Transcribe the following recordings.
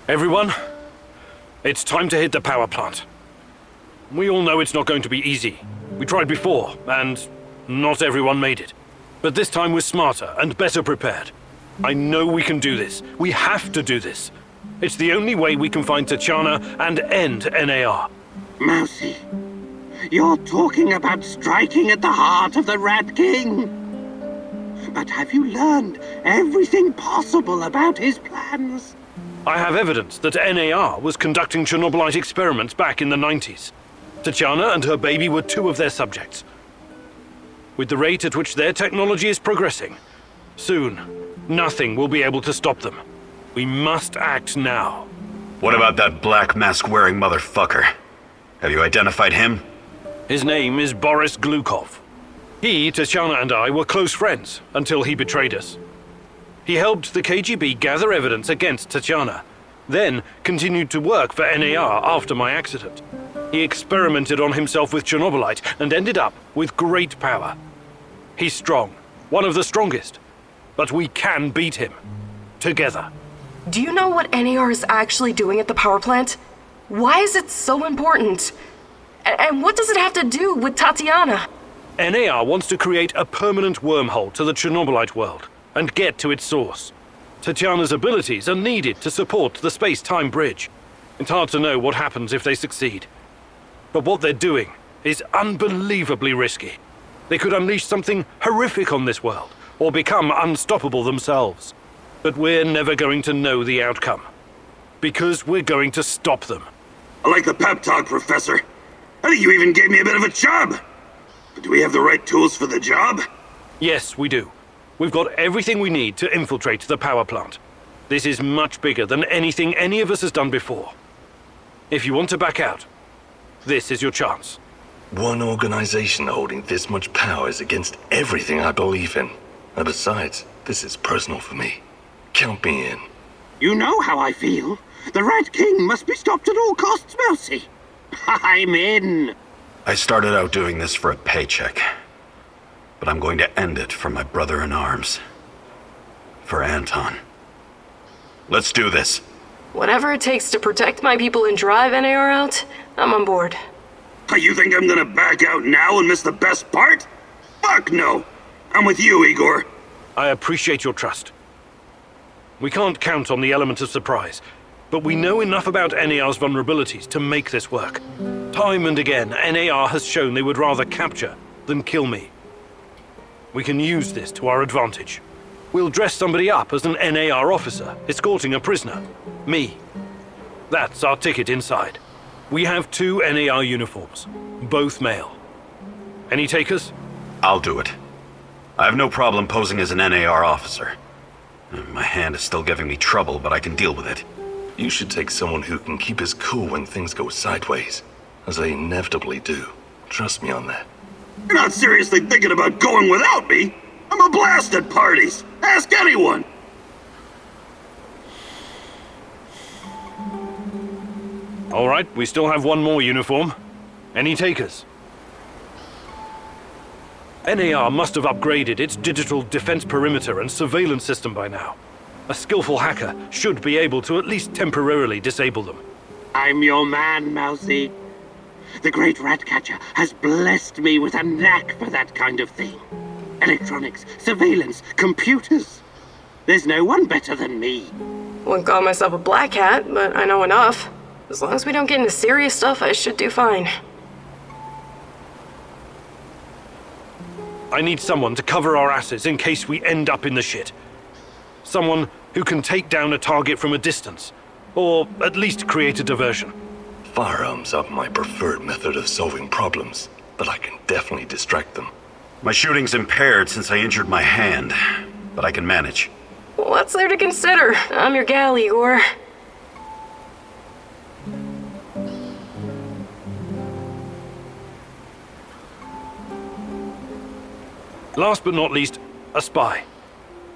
Everyone, it's time to hit the power plant. We all know it's not going to be easy. We tried before, and not everyone made it. But this time we're smarter and better prepared. I know we can do this. We have to do this. It's the only way we can find Tachana and end NAR. Mousy, you're talking about striking at the heart of the Rat King. But have you learned everything possible about his plans? I have evidence that NAR was conducting Chernobylite experiments back in the 90s. Tachana and her baby were two of their subjects. With the rate at which their technology is progressing, soon, nothing will be able to stop them. We must act now. What about that black mask-wearing motherfucker? Have you identified him? His name is Boris Glukov. He, Tachana, and I were close friends until he betrayed us. He helped the KGB gather evidence against Tachana, then continued to work for NAR after my accident. He experimented on himself with Chernobylite and ended up with great power. He's strong, one of the strongest, but we can beat him. Together. Do you know what NAR is actually doing at the power plant? Why is it so important? And what does it have to do with Tatiana? NAR wants to create a permanent wormhole to the Chernobylite world and get to its source. Tatiana's abilities are needed to support the space-time bridge. It's hard to know what happens if they succeed. But what they're doing is unbelievably risky. They could unleash something horrific on this world, or become unstoppable themselves. But we're never going to know the outcome. Because we're going to stop them. I like the pep talk, Professor. I think you even gave me a bit of a job. But do we have the right tools for the job? Yes, we do. We've got everything we need to infiltrate the power plant. This is much bigger than anything any of us has done before. If you want to back out, this is your chance. One organization holding this much power is against everything I believe in. And besides, this is personal for me. Count me in. You know how I feel. The Rat King must be stopped at all costs, Mousy. I'm in. I started out doing this for a paycheck. But I'm going to end it for my brother in arms. For Anton. Let's do this. Whatever it takes to protect my people and drive NAR out, I'm on board. You think I'm gonna back out now and miss the best part? Fuck no. I'm with you, Igor. I appreciate your trust. We can't count on the element of surprise, but we know enough about NAR's vulnerabilities to make this work. Time and again, NAR has shown they would rather capture than kill me. We can use this to our advantage. We'll dress somebody up as an NAR officer, escorting a prisoner. Me. That's our ticket inside. We have 2 NAR uniforms, both male. Any takers? I'll do it. I have no problem posing as an NAR officer. My hand is still giving me trouble, but I can deal with it. You should take someone who can keep his cool when things go sideways, as they inevitably do. Trust me on that. You're not seriously thinking about going without me? I'm a blast at parties. Ask anyone. All right, we still have one more uniform. Any takers? NAR must have upgraded its digital defense perimeter and surveillance system by now. A skillful hacker should be able to at least temporarily disable them. I'm your man, Mousy. The great Ratcatcher has blessed me with a knack for that kind of thing. Electronics, surveillance, computers. There's no one better than me. Wouldn't call myself a black hat, but I know enough. As long as we don't get into serious stuff, I should do fine. I need someone to cover our asses in case we end up in the shit. Someone who can take down a target from a distance, or at least create a diversion. Firearms are my preferred method of solving problems, but I can definitely distract them. My shooting's impaired since I injured my hand, but I can manage. What's there to consider? I'm your gal, Igor. Last but not least, A spy.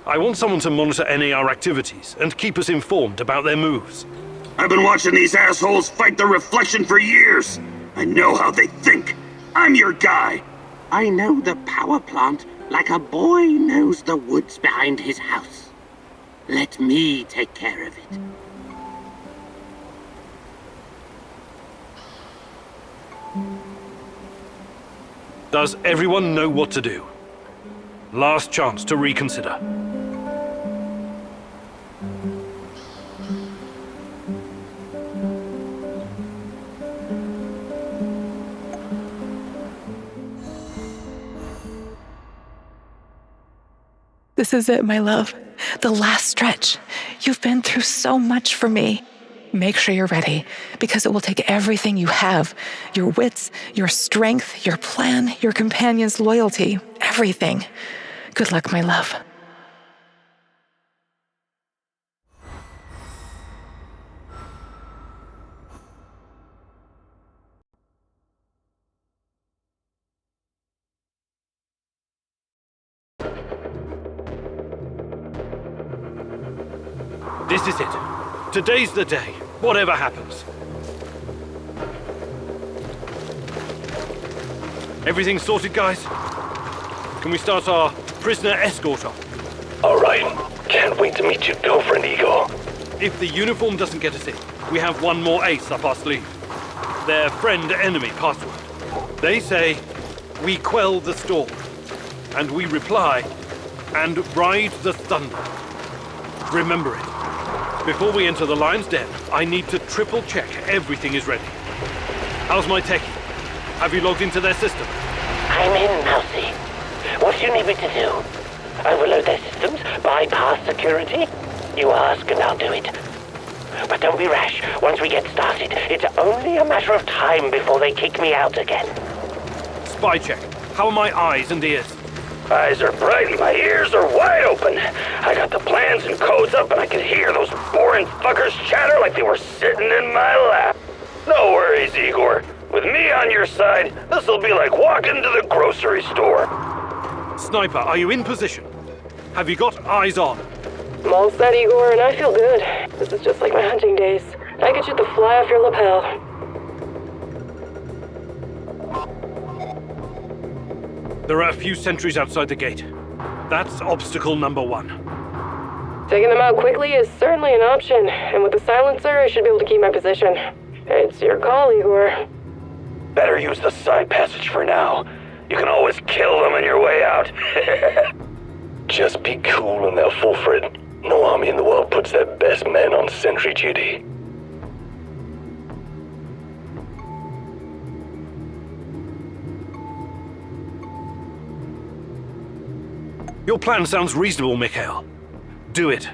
I want someone to monitor NAR activities and keep us informed about their moves. I've been watching these assholes fight the reflection for years. I know how they think. I'm your guy. I know the power plant like a boy knows the woods behind his house. Let me take care of it. Does everyone know what to do? Last chance to reconsider. This is it, my love. The last stretch. You've been through so much for me. Make sure you're ready, because it will take everything you have. Your wits, your strength, your plan, your companion's loyalty, everything. Good luck, my love. This is it. Today's the day, whatever happens. Everything sorted, guys? Can we start our prisoner escort off? All right. Can't wait to meet your girlfriend, Igor. If the uniform doesn't get us in, we have one more ace up our sleeve. Their friend-enemy password. They say, we quell the storm. And we reply, and ride the thunder. Remember it. Before we enter the lion's den, I need to triple check everything is ready. How's my techie? Have you logged into their system? I'm in, Mousy. What do you need me to do? Overload their systems? Bypass security? You ask and I'll do it. But don't be rash. Once we get started, it's only a matter of time before they kick me out again. Spy check. How are my eyes and ears? Eyes are bright and my ears are wide open. I got the plans and codes up and I can hear those boring fuckers chatter like they were sitting in my lap. No worries, Igor. With me on your side, this'll be like walking to the grocery store. Sniper, are you in position? Have you got eyes on? I'm all set, Igor, and I feel good. This is just like my hunting days. I could shoot the fly off your lapel. There are a few sentries outside the gate. That's obstacle number 1. Taking them out quickly is certainly an option, and with the silencer, I should be able to keep my position. It's your call, Igor. Better use the side passage for now. You can always kill them on your way out. Just be cool and they'll fall for it. No army in the world puts their best men on sentry duty. Your plan sounds reasonable, Mikhail. Do it.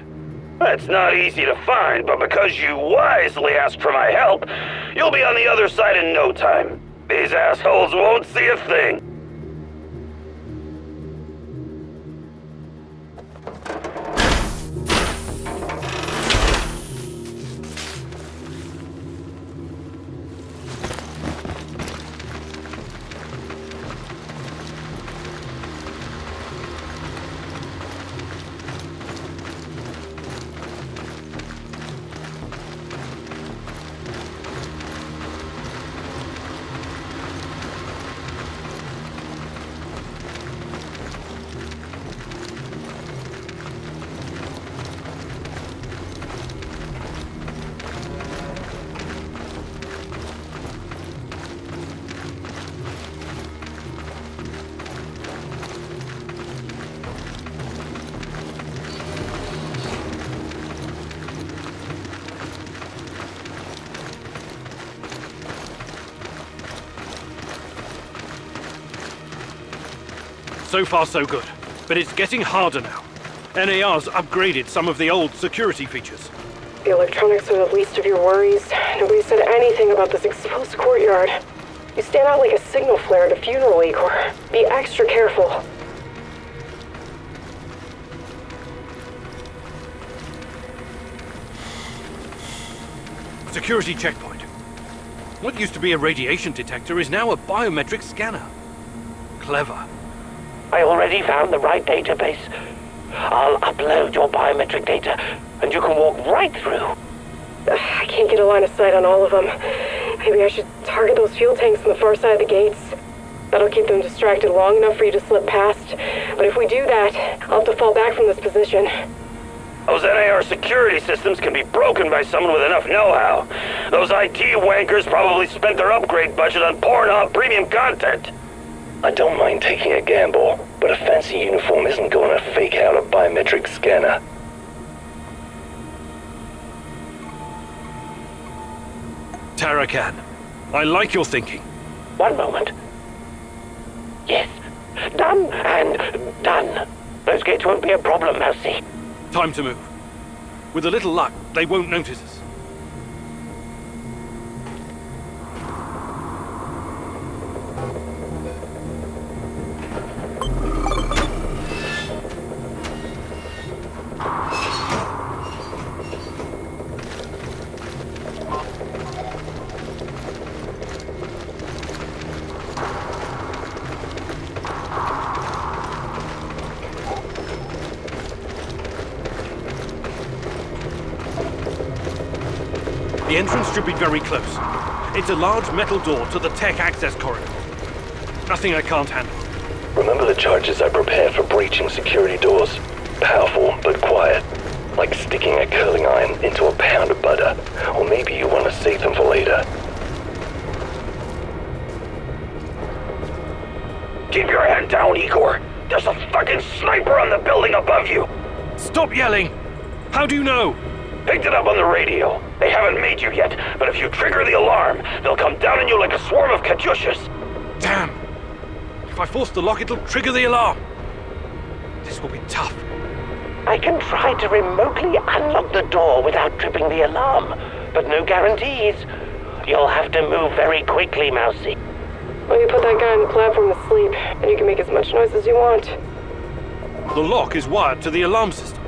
That's not easy to find, but because you wisely asked for my help, you'll be on the other side in no time. These assholes won't see a thing. So far, so good. But it's getting harder now. NAR's upgraded some of the old security features. The electronics are the least of your worries. Nobody said anything about this exposed courtyard. You stand out like a signal flare at a funeral, Igor. Be extra careful. Security checkpoint. What used to be a radiation detector is now a biometric scanner. Clever. I already found the right database. I'll upload your biometric data, and you can walk right through. I can't get a line of sight on all of them. Maybe I should target those fuel tanks on the far side of the gates. That'll keep them distracted long enough for you to slip past. But if we do that, I'll have to fall back from this position. Those NAR security systems can be broken by someone with enough know-how. Those IT wankers probably spent their upgrade budget on Pornhub premium content. I don't mind taking a gamble, but a fancy uniform isn't going to fake out a biometric scanner. Tarakan, I like your thinking. One moment. Yes. Done and done. Those gates won't be a problem, Mousy. Time to move. With a little luck, they won't notice us. The entrance should be very close. It's a large metal door to the tech access corridor. Nothing I can't handle. Remember the charges I prepared for breaching security doors? Powerful, but quiet. Like sticking a curling iron into a pound of butter. Or maybe you want to save them for later. Keep your head down, Igor. There's a fucking sniper on the building above you. Stop yelling! How do you know? Picked it up on the radio. They haven't made you yet, but if you trigger the alarm, they'll come down on you like a swarm of Katyushas. Damn! If I force the lock, it'll trigger the alarm. This will be tough. I can try to remotely unlock the door without tripping the alarm, but no guarantees. You'll have to move very quickly, Mousy. Well, you put that guy on the platform to sleep, and you can make as much noise as you want. The lock is wired to the alarm system,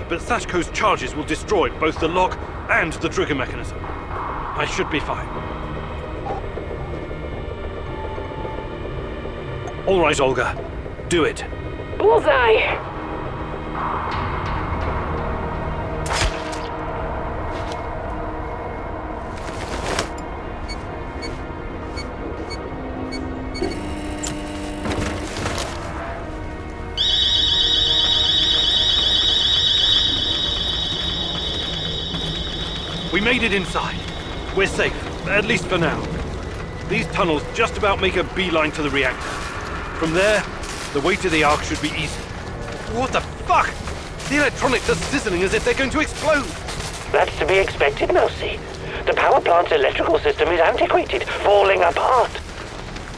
but Sashko's charges will destroy both the lock and the trigger mechanism. I should be fine. All right, Olga. Do it. Bullseye! We made it inside. We're safe, at least for now. These tunnels just about make a beeline to the reactor. From there, the way to the Ark should be easy. What the fuck? The electronics are sizzling as if they're going to explode. That's to be expected, Mousy. The power plant's electrical system is antiquated, falling apart.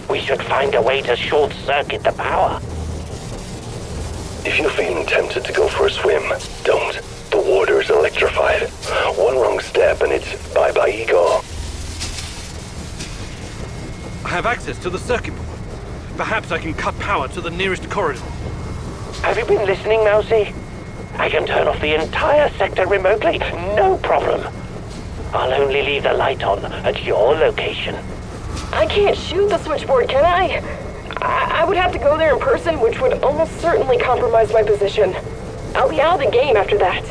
We should find a way to short-circuit the power. If you're feeling tempted to go for a swim, don't. The water is electrified. One wrong step and it's bye-bye ego. I have access to the circuit board. Perhaps I can cut power to the nearest corridor. Have you been listening, Mousy? I can turn off the entire sector remotely, no problem. I'll only leave the light on at your location. I can't shoot the switchboard, can I? I would have to go there in person, which would almost certainly compromise my position. I'll be out of the game after that.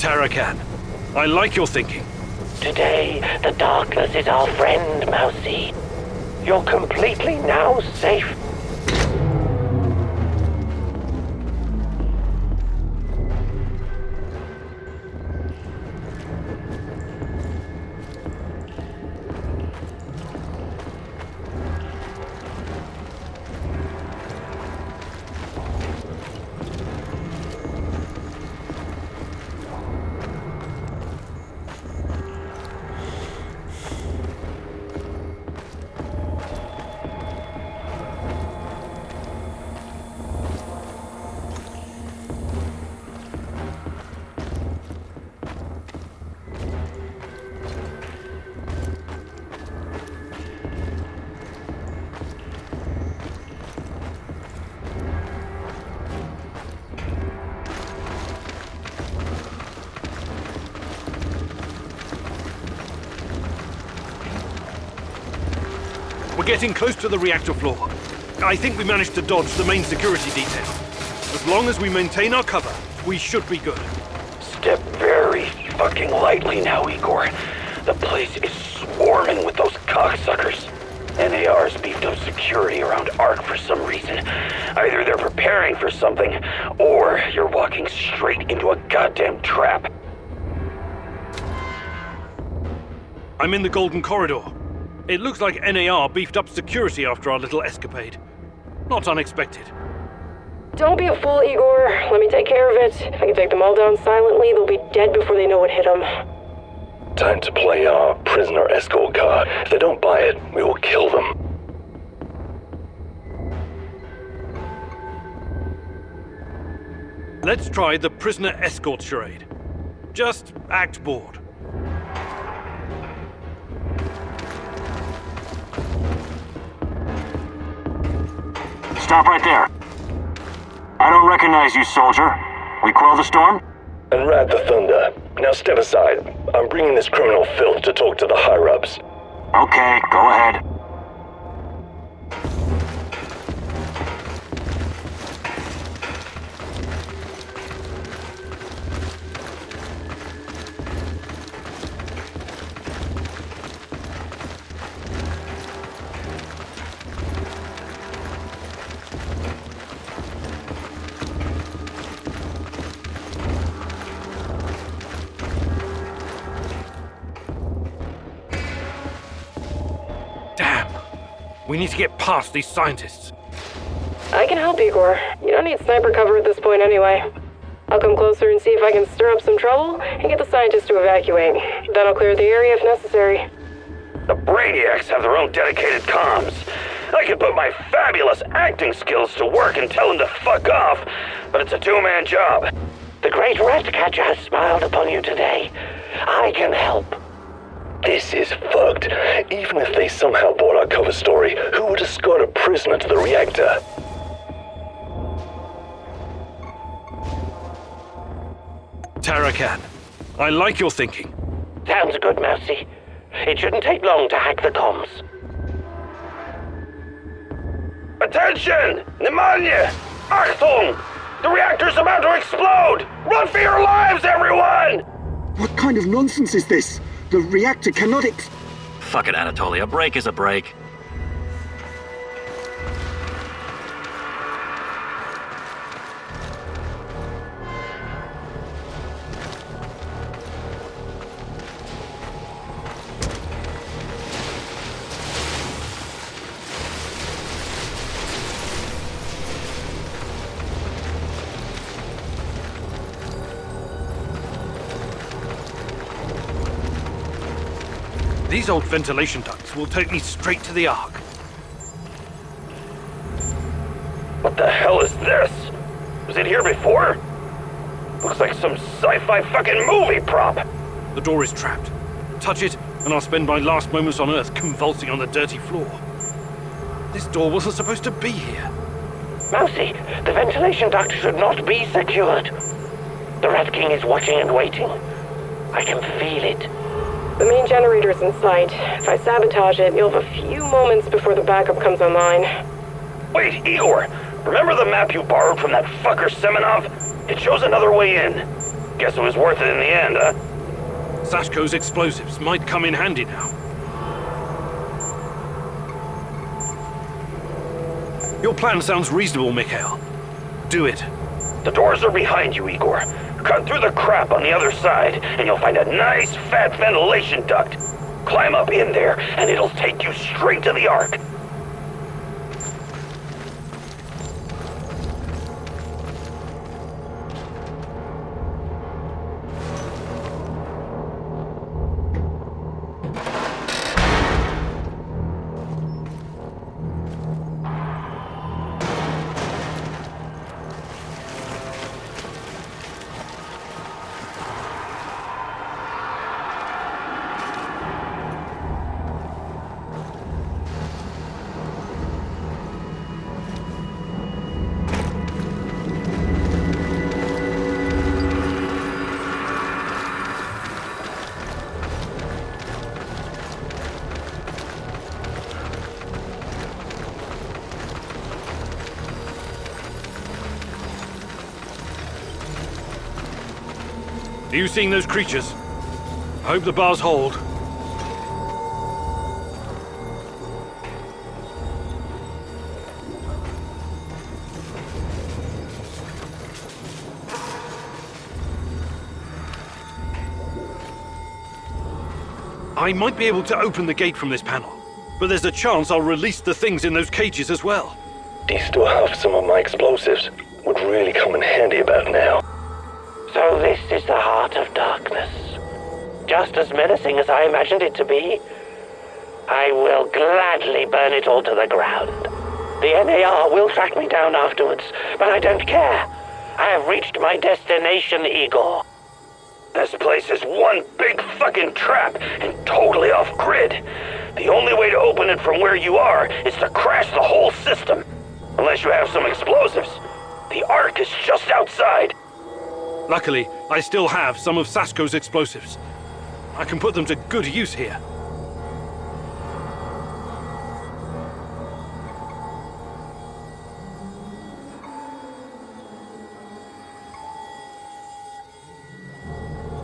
Tarakan, I like your thinking. Today, the darkness is our friend, Mousy. You're completely now safe. We're getting close to the reactor floor. I think we managed to dodge the main security detail. As long as we maintain our cover, we should be good. Step very fucking lightly now, Igor. The place is swarming with those cocksuckers. NAR's beefed up security around Ark for some reason. Either they're preparing for something, or you're walking straight into a goddamn trap. I'm in the Golden Corridor. It looks like NAR beefed up security after our little escapade. Not unexpected. Don't be a fool, Igor. Let me take care of it. If I can take them all down silently, they'll be dead before they know what hit them. Time to play our prisoner escort card. If they don't buy it, we will kill them. Let's try the prisoner escort charade. Just act bored. Stop right there. I don't recognize you, soldier. We quell the storm? And ride the thunder. Now step aside. I'm bringing this criminal filth to talk to the higher-ups. Okay, go ahead. Damn! We need to get past these scientists. I can help, Igor. You don't need sniper cover at this point anyway. I'll come closer and see if I can stir up some trouble and get the scientists to evacuate. Then I'll clear the area if necessary. The Brainiacs have their own dedicated comms. I could put my fabulous acting skills to work and tell them to fuck off, but it's a two-man job. The great Ratcatcher has smiled upon you today. I can help. This is fucked. Even if they somehow bought our cover story, who would escort a prisoner to the reactor? Tarakan, I like your thinking. Sounds good, Mousy. It shouldn't take long to hack the comms. Attention! Pneumonia! Achtung! The reactor's about to explode! Run for your lives, everyone! What kind of nonsense is this? The reactor cannot Fuck it, Anatoly. A break is a break. These old ventilation ducts will take me straight to the Ark. What the hell is this? Was it here before? Looks like some sci-fi fucking movie prop. The door is trapped. Touch it, and I'll spend my last moments on Earth convulsing on the dirty floor. This door wasn't supposed to be here. Mousy, the ventilation duct should not be secured. The Rat King is watching and waiting. I can feel it. The main generator's in sight. If I sabotage it, you'll have a few moments before the backup comes online. Wait, Igor! Remember the map you borrowed from that fucker Semenov? It shows another way in. Guess it was worth it in the end, huh? Sashko's explosives might come in handy now. Your plan sounds reasonable, Mikhail. Do it. The doors are behind you, Igor. Cut through the crap on the other side, and you'll find a nice, fat ventilation duct. Climb up in there, and it'll take you straight to the Ark. Are you seeing those creatures? I hope the bars hold. I might be able to open the gate from this panel, but there's a chance I'll release the things in those cages as well. Do you still have some of my explosives? Would really come in handy about now. So this is the heart of darkness. Just as menacing as I imagined it to be. I will gladly burn it all to the ground. The NAR will track me down afterwards, but I don't care. I have reached my destination, Igor. This place is one big fucking trap and totally off grid. The only way to open it from where you are is to crash the whole system. Unless you have some explosives. The Ark is just outside. Luckily, I still have some of Sasko's explosives. I can put them to good use here.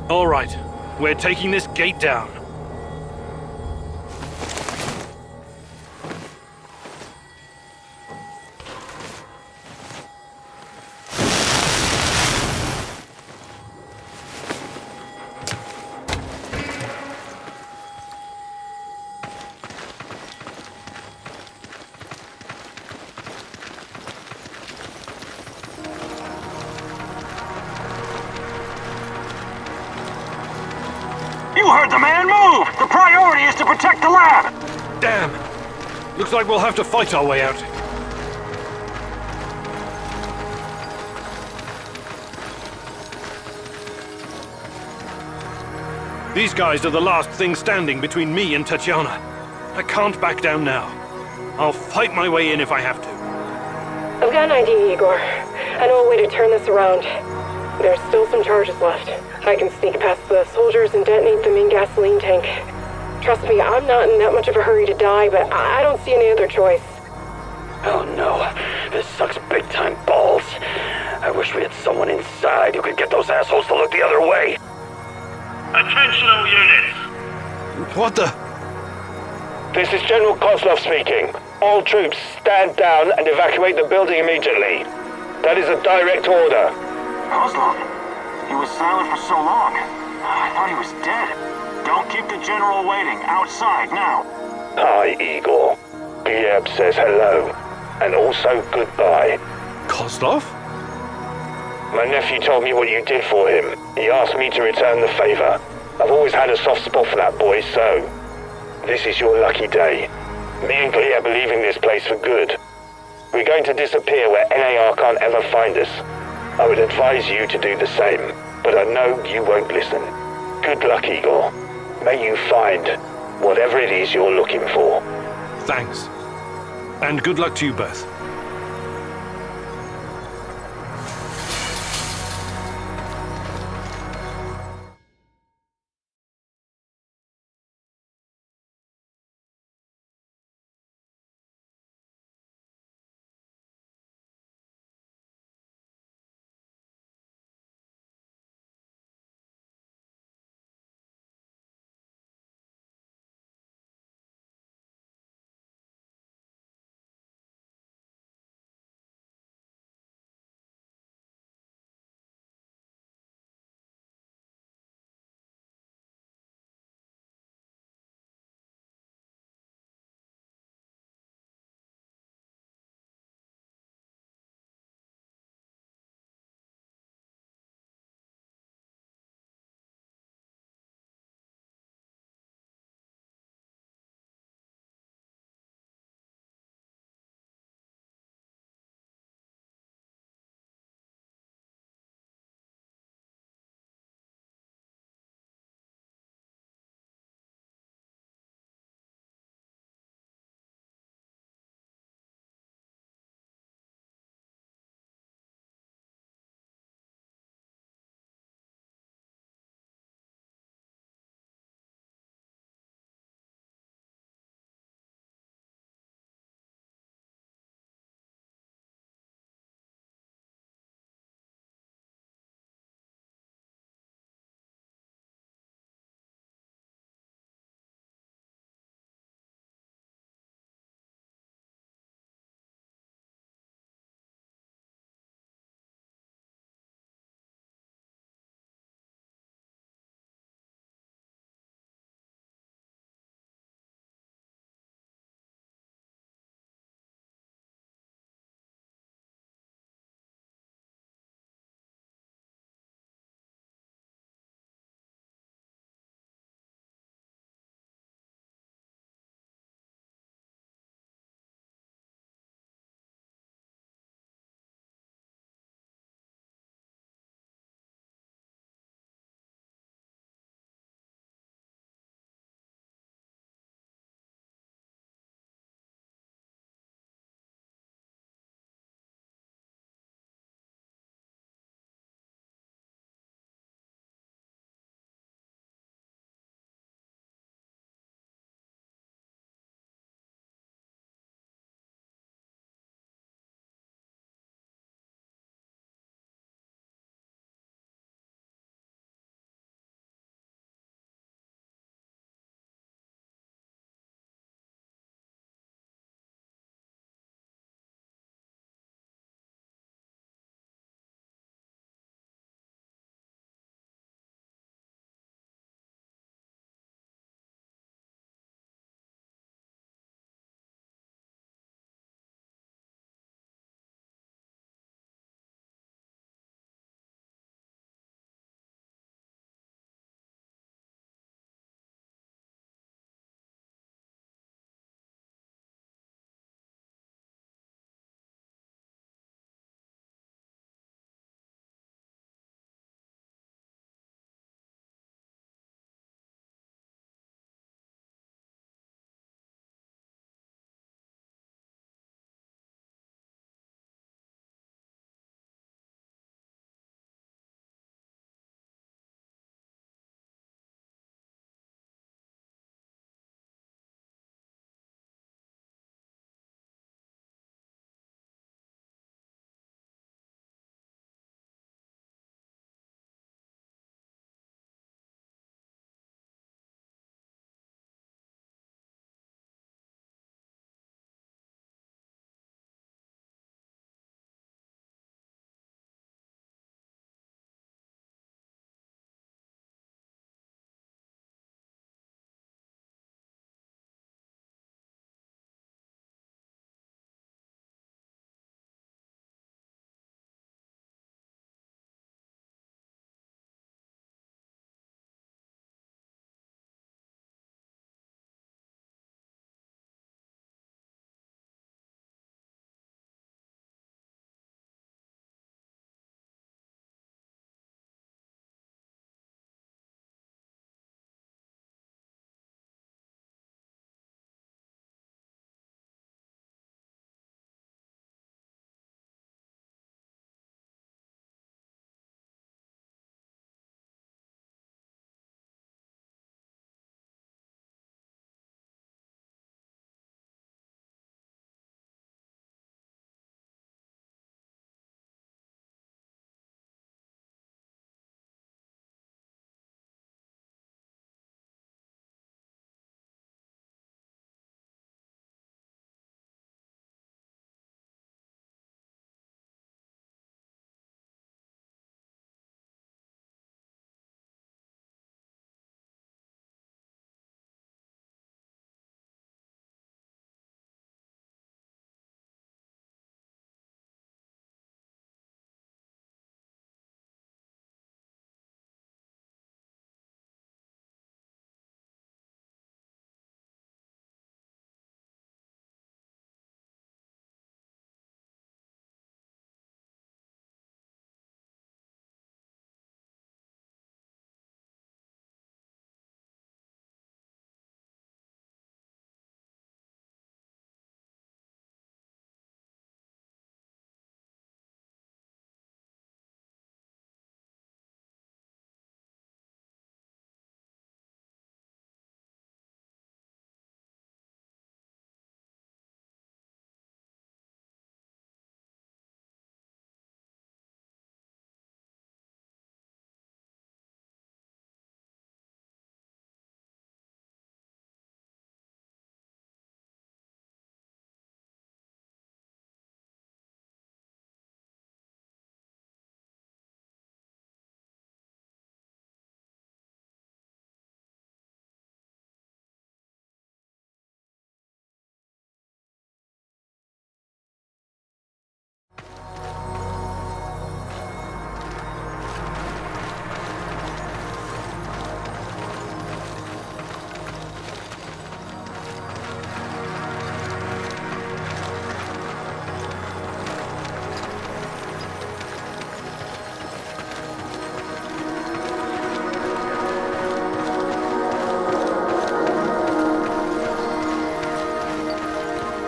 All right, we're taking this gate down. You heard the man move! The priority is to protect the lab! Damn! Looks like we'll have to fight our way out. These guys are the last thing standing between me and Tatiana. I can't back down now. I'll fight my way in if I have to. I've got an idea, Igor. I know a way to turn this around. There's still some charges left. I can sneak past the soldiers and detonate the main gasoline tank. Trust me, I'm not in that much of a hurry to die, but I don't see any other choice. Oh no, this sucks big time balls. I wish we had someone inside who could get those assholes to look the other way. Attention all units! What the? This is General Kozlov speaking. All troops, stand down and evacuate the building immediately. That is a direct order. Kozlov? He was silent for so long. I thought he was dead. Don't keep the general waiting. Outside, now. Hi, Igor. Gleb says hello. And also goodbye. Kozlov? My nephew told me what you did for him. He asked me to return the favor. I've always had a soft spot for that boy, so... this is your lucky day. Me and Gleb are leaving this place for good. We're going to disappear where NAR can't ever find us. I would advise you to do the same, but I know you won't listen. Good luck, Igor. May you find whatever it is you're looking for. Thanks. And good luck to you both.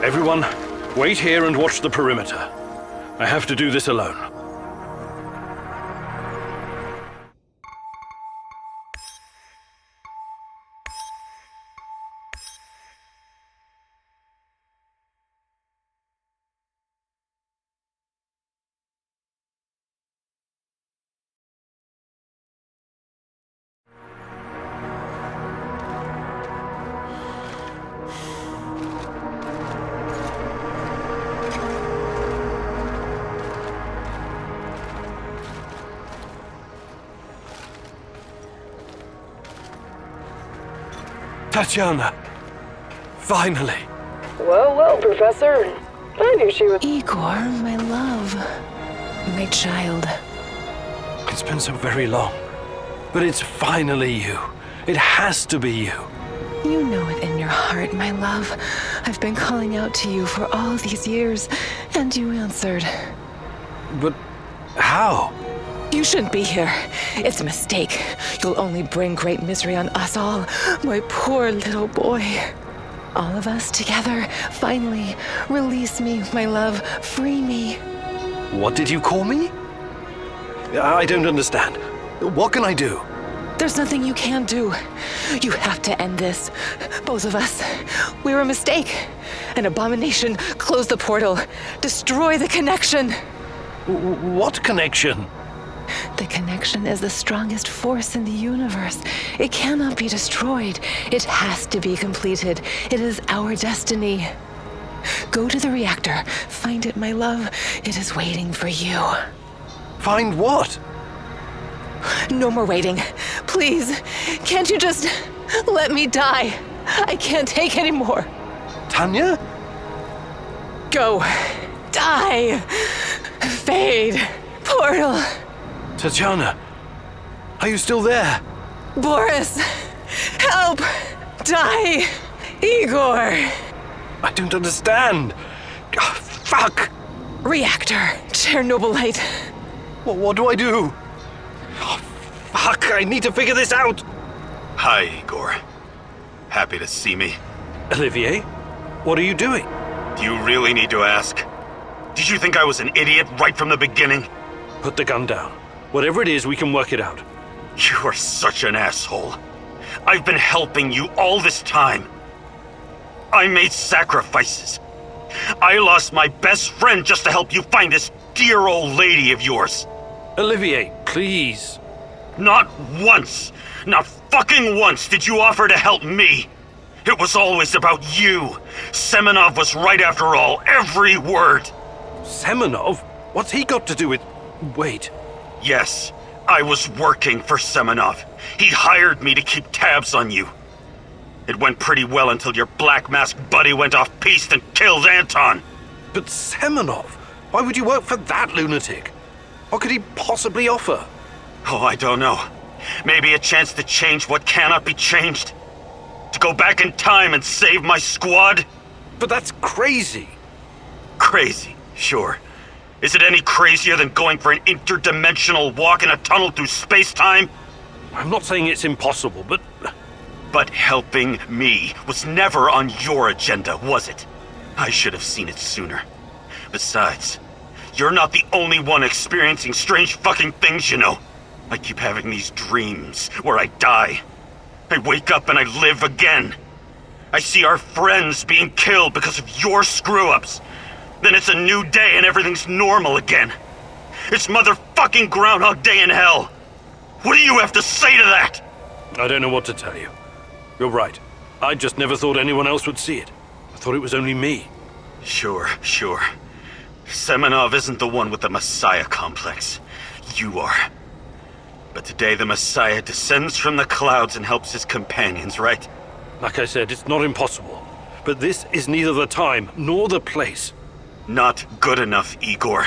Everyone, wait here and watch the perimeter. I have to do this alone. Tatiana! Finally! Well, well, Professor. I knew she was... Igor, my love. My child. It's been so very long. But it's finally you. It has to be you. You know it in your heart, my love. I've been calling out to you for all these years, and you answered. But how? You shouldn't be here. It's a mistake. You'll only bring great misery on us all. My poor little boy. All of us together, finally. Release me, my love. Free me. What did you call me? I don't understand. What can I do? There's nothing you can do. You have to end this. Both of us. We're a mistake. An abomination. Close the portal. Destroy the connection. What connection? The connection is the strongest force in the universe. It cannot be destroyed. It has to be completed. It is our destiny. Go to the reactor. Find it, my love. It is waiting for you. Find what? No more waiting. Please, can't you just let me die? I can't take any more. Tanya? Go. Die. Fade. Portal. Tatiana, are you still there? Boris, help! Die! Igor! I don't understand. Oh, fuck! Reactor, Chernobylite. What do I do? Oh, fuck, I need to figure this out. Hi, Igor. Happy to see me. Olivier, what are you doing? Do you really need to ask? Did you think I was an idiot right from the beginning? Put the gun down. Whatever it is, we can work it out. You are such an asshole. I've been helping you all this time. I made sacrifices. I lost my best friend just to help you find this dear old lady of yours. Olivier, please. Not once, not fucking once did you offer to help me. It was always about you. Semenov was right after all, every word. Semenov? What's he got to do with... Wait. Yes, I was working for Semenov. He hired me to keep tabs on you. It went pretty well until your black masked buddy went off-piste and killed Anton. But Semenov? Why would you work for that lunatic? What could he possibly offer? Oh, I don't know. Maybe a chance to change what cannot be changed? To go back in time and save my squad? But that's crazy. Crazy, sure. Is it any crazier than going for an interdimensional walk in a tunnel through space-time? I'm not saying it's impossible, but... But helping me was never on your agenda, was it? I should have seen it sooner. Besides, you're not the only one experiencing strange fucking things, you know. I keep having these dreams where I die. I wake up and I live again. I see our friends being killed because of your screw-ups. Then it's a new day and everything's normal again. It's motherfucking Groundhog Day in hell. What do you have to say to that? I don't know what to tell you. You're right. I just never thought anyone else would see it. I thought it was only me. Sure. Semenov isn't the one with the Messiah complex. You are. But today the Messiah descends from the clouds and helps his companions, right? Like I said, it's not impossible. But this is neither the time nor the place. Not good enough, Igor.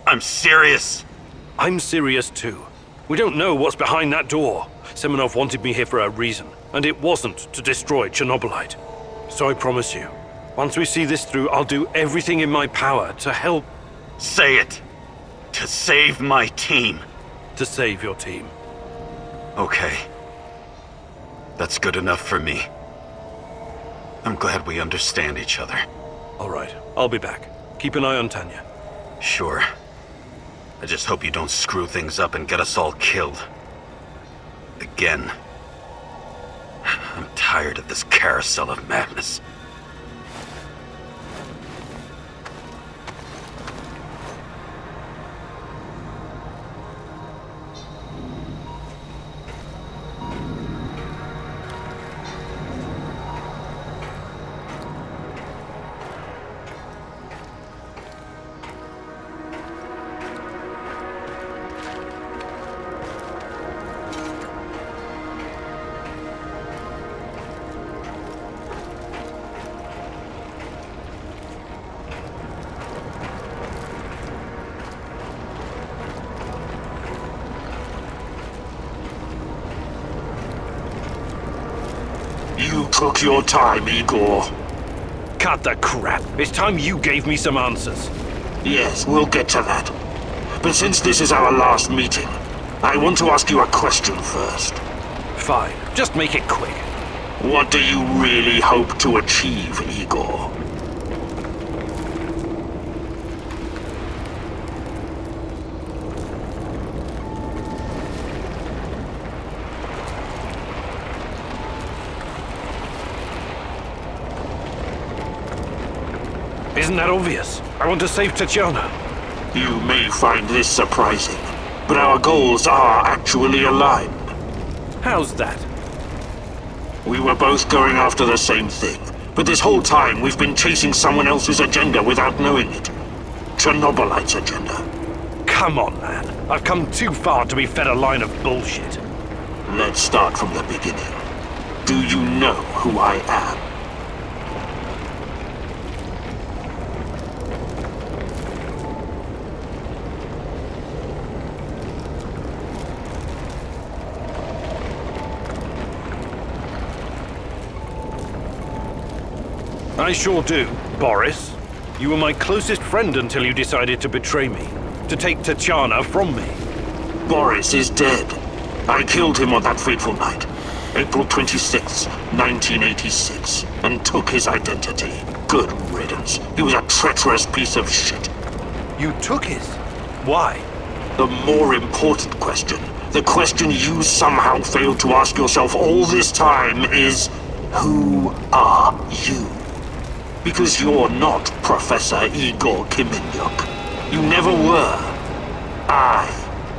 I'm serious. I'm serious too. We don't know what's behind that door. Semenov wanted me here for a reason, and it wasn't to destroy Chernobylite. So I promise you, once we see this through, I'll do everything in my power to help... Say it. To save my team. To save your team. Okay. That's good enough for me. I'm glad we understand each other. All right, I'll be back. Keep an eye on Tanya. Sure. I just hope you don't screw things up and get us all killed. Again. I'm tired of this carousel of madness. You took your time, Igor. Cut the crap. It's time you gave me some answers. Yes, we'll get to that. But since this is our last meeting, I want to ask you a question first. Fine. Just make it quick. What do you really hope to achieve, Igor? Isn't that obvious? I want to save Tatiana. You may find this surprising, but our goals are actually aligned. How's that? We were both going after the same thing, but this whole time we've been chasing someone else's agenda without knowing it. Chernobylite's agenda. Come on, man. I've come too far to be fed a line of bullshit. Let's start from the beginning. Do you know who I am? I sure do, Boris. You were my closest friend until you decided to betray me. To take Tatiana from me. Boris is dead. I killed him on that fateful night, April 26th, 1986, and took his identity. Good riddance. He was a treacherous piece of shit. You took his? Why? The more important question, the question you somehow failed to ask yourself all this time is, who are you? Because you're not Professor Igor Kiminyuk. You never were. I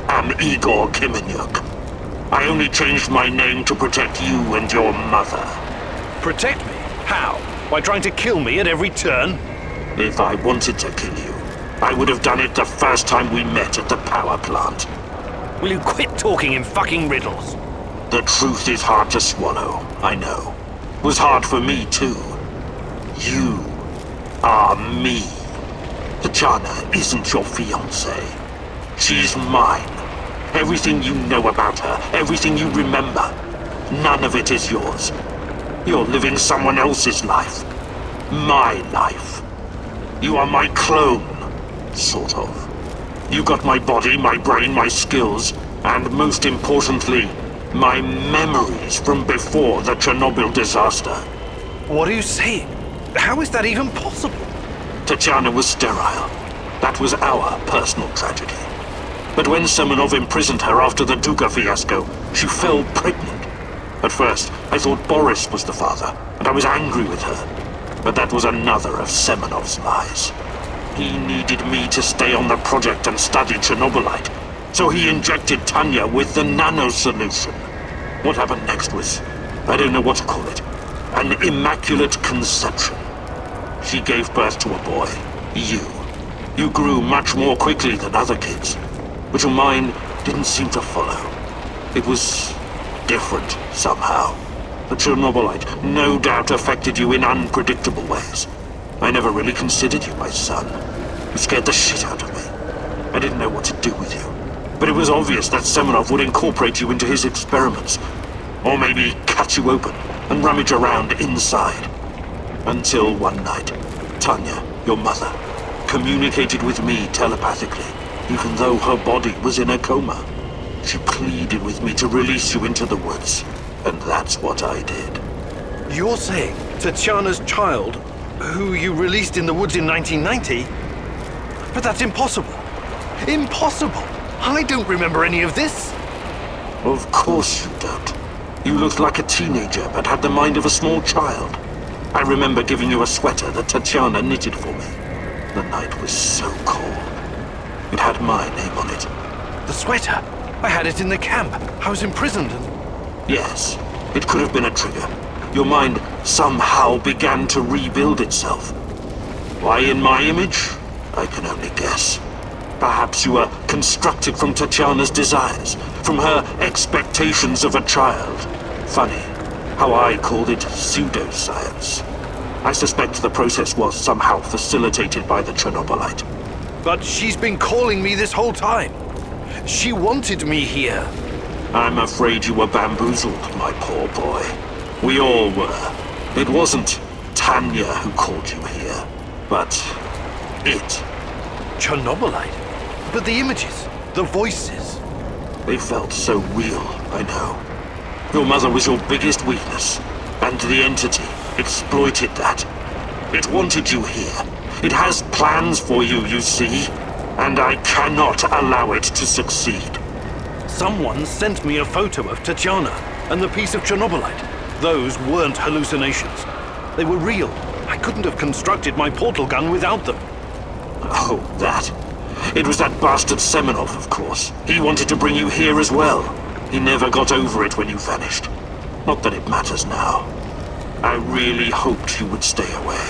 am Igor Kiminyuk. I only changed my name to protect you and your mother. Protect me? How? By trying to kill me at every turn? If I wanted to kill you, I would have done it the first time we met at the power plant. Will you quit talking in fucking riddles? The truth is hard to swallow, I know. It was hard for me too. You are me. Tatiana isn't your fiancée. She's mine. Everything you know about her, everything you remember, none of it is yours. You're living someone else's life. My life. You are my clone, sort of. You got my body, my brain, my skills, and most importantly, my memories from before the Chernobyl disaster. What are you saying? How is that even possible? Tatiana was sterile. That was our personal tragedy. But when Semenov imprisoned her after the Duka fiasco, she fell pregnant. At first, I thought Boris was the father, and I was angry with her. But that was another of Semenov's lies. He needed me to stay on the project and study Chernobylite, so he injected Tanya with the nano solution. What happened next was, I don't know what to call it, an immaculate conception. She gave birth to a boy, you. You grew much more quickly than other kids, but your mind didn't seem to follow. It was different somehow. The Chernobylite no doubt affected you in unpredictable ways. I never really considered you my son. You scared the shit out of me. I didn't know what to do with you. But it was obvious that Semenov would incorporate you into his experiments. Or maybe cut you open and rummage around inside. Until one night, Tanya, your mother, communicated with me telepathically, even though her body was in a coma. She pleaded with me to release you into the woods, and that's what I did. You're saying Tatiana's child Who you released in the woods in 1990? But that's impossible. Impossible! I don't remember any of this. Of course you don't. You looked like a teenager, but had the mind of a small child. I remember giving you a sweater that Tatiana knitted for me. The night was so cold. It had my name on it. The sweater? I had it in the camp. I was imprisoned and... Yes, it could have been a trigger. Your mind somehow began to rebuild itself. Why in my image? I can only guess. Perhaps you were constructed from Tatiana's desires, from her expectations of a child. Funny how I called it pseudoscience. I suspect the process was somehow facilitated by the Chernobylite. But she's been calling me this whole time. She wanted me here. I'm afraid you were bamboozled, my poor boy. We all were. It wasn't Tanya who called you here, but it. Chernobylite? But the images, the voices. They felt so real, I know. Your mother was your biggest weakness, and the entity exploited that. It wanted you here. It has plans for you, you see, and I cannot allow it to succeed. Someone sent me a photo of Tatiana and the piece of Chernobylite. Those weren't hallucinations. They were real. I couldn't have constructed my portal gun without them. Oh, that. It was that bastard Semenov, of course. He wanted to bring you here as well. He never got over it when you vanished. Not that it matters now. I really hoped you would stay away.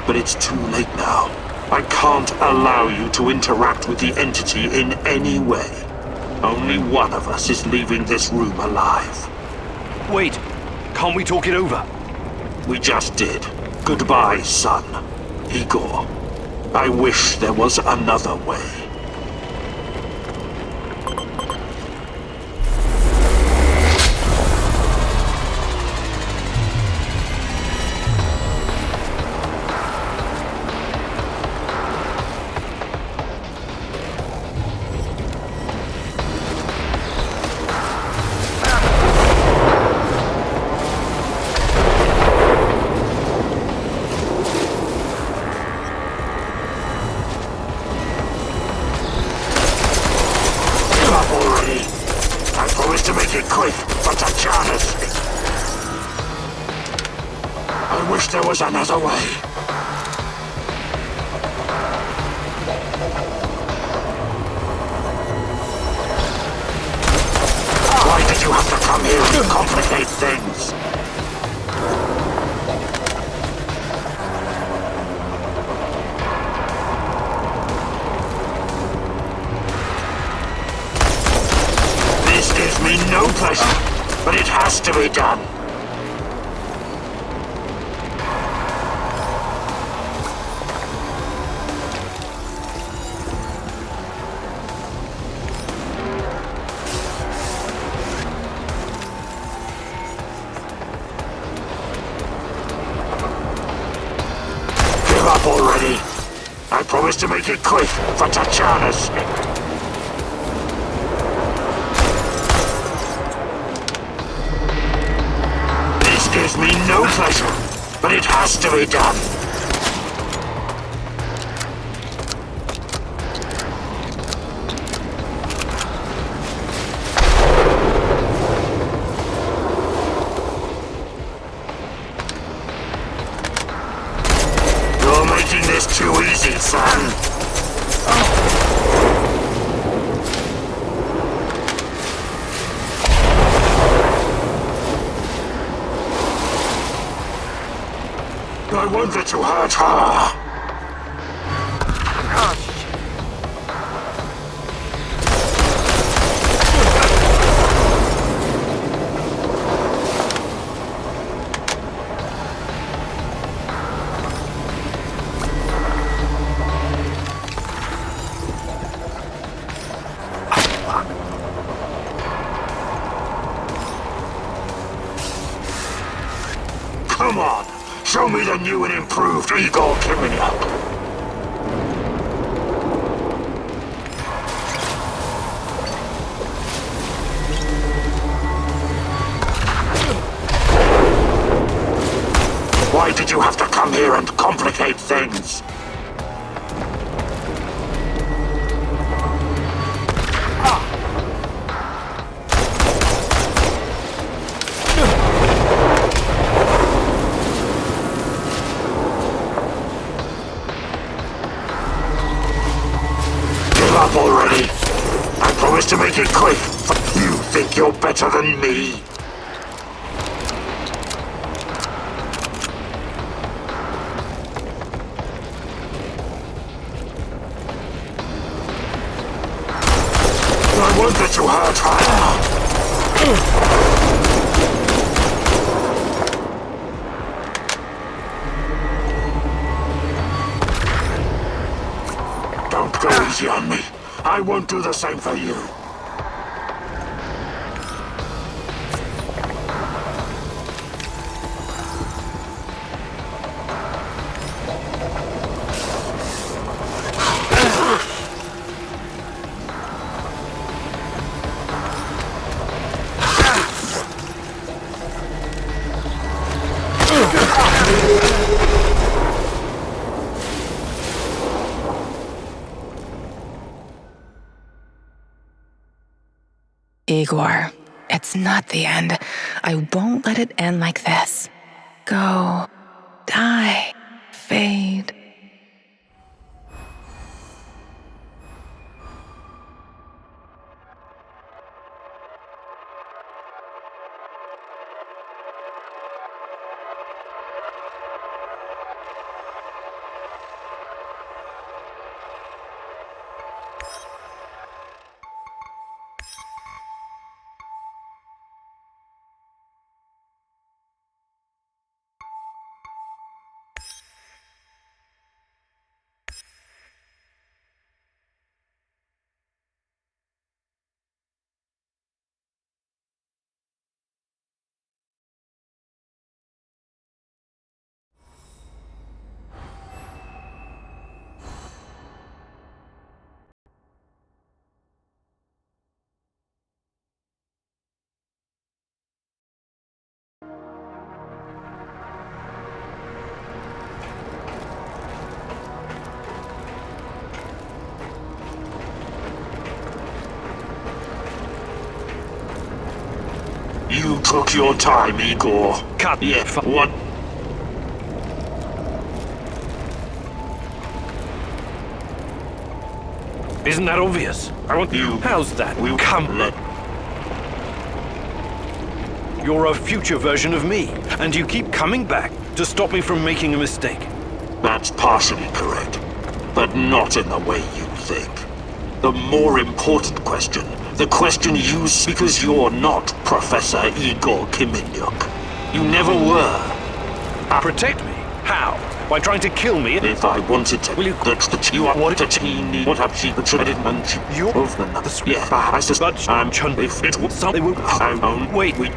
But it's too late now. I can't allow you to interact with the entity in any way. Only one of us is leaving this room alive. Wait, can't we talk it over? We just did. Goodbye, son. Igor. I wish there was another way. Another way. Why did you have to come here and complicate things? This gives me no pleasure, but it has to be done. Already. I promise to make it quick for Tatiana's sake. This gives me no pleasure, but it has to be done. It's too easy, son. I wanted to hurt her. Come on, show me the new and improved Igor Kiminyak. Why Why did you have to come here and complicate things? Give up already. I promise to make it quick. You think you're better than me? I won't let you hurt her. Don't go easy on me. I won't do the same for you. Igor, it's not the end. I won't let it end like this. Go. Die. Fade. You took your time, Igor. Cut. Yeah, what? Isn't that obvious? I want You- How's that? We'll Come. let... You're a future version of me, and you keep coming back to stop me from making a mistake. That's partially correct, but not in the way you think. The more important question, the question you see, because you're not Professor Igor Kiminyuk. You never were. Protect me? How? By trying to kill me? If I wanted to, Will you- that's the you are what a teeny, what have she betrayed and You're of the yeah, I suspect I'm if it was something would I won't Wait. we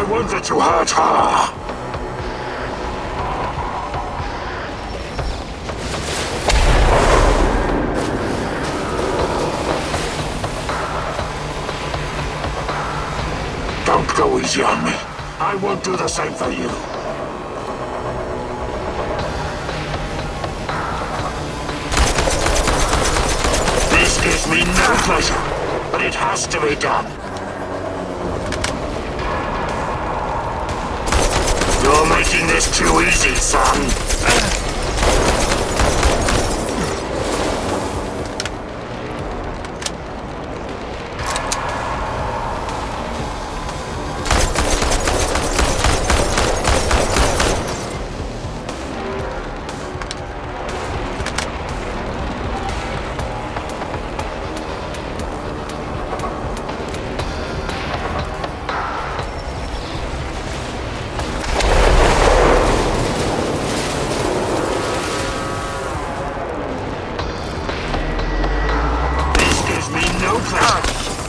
I won't let you hurt her. Don't go easy on me. I won't do the same for you. This gives me no pleasure, but it has to be done. You're making this too easy, son.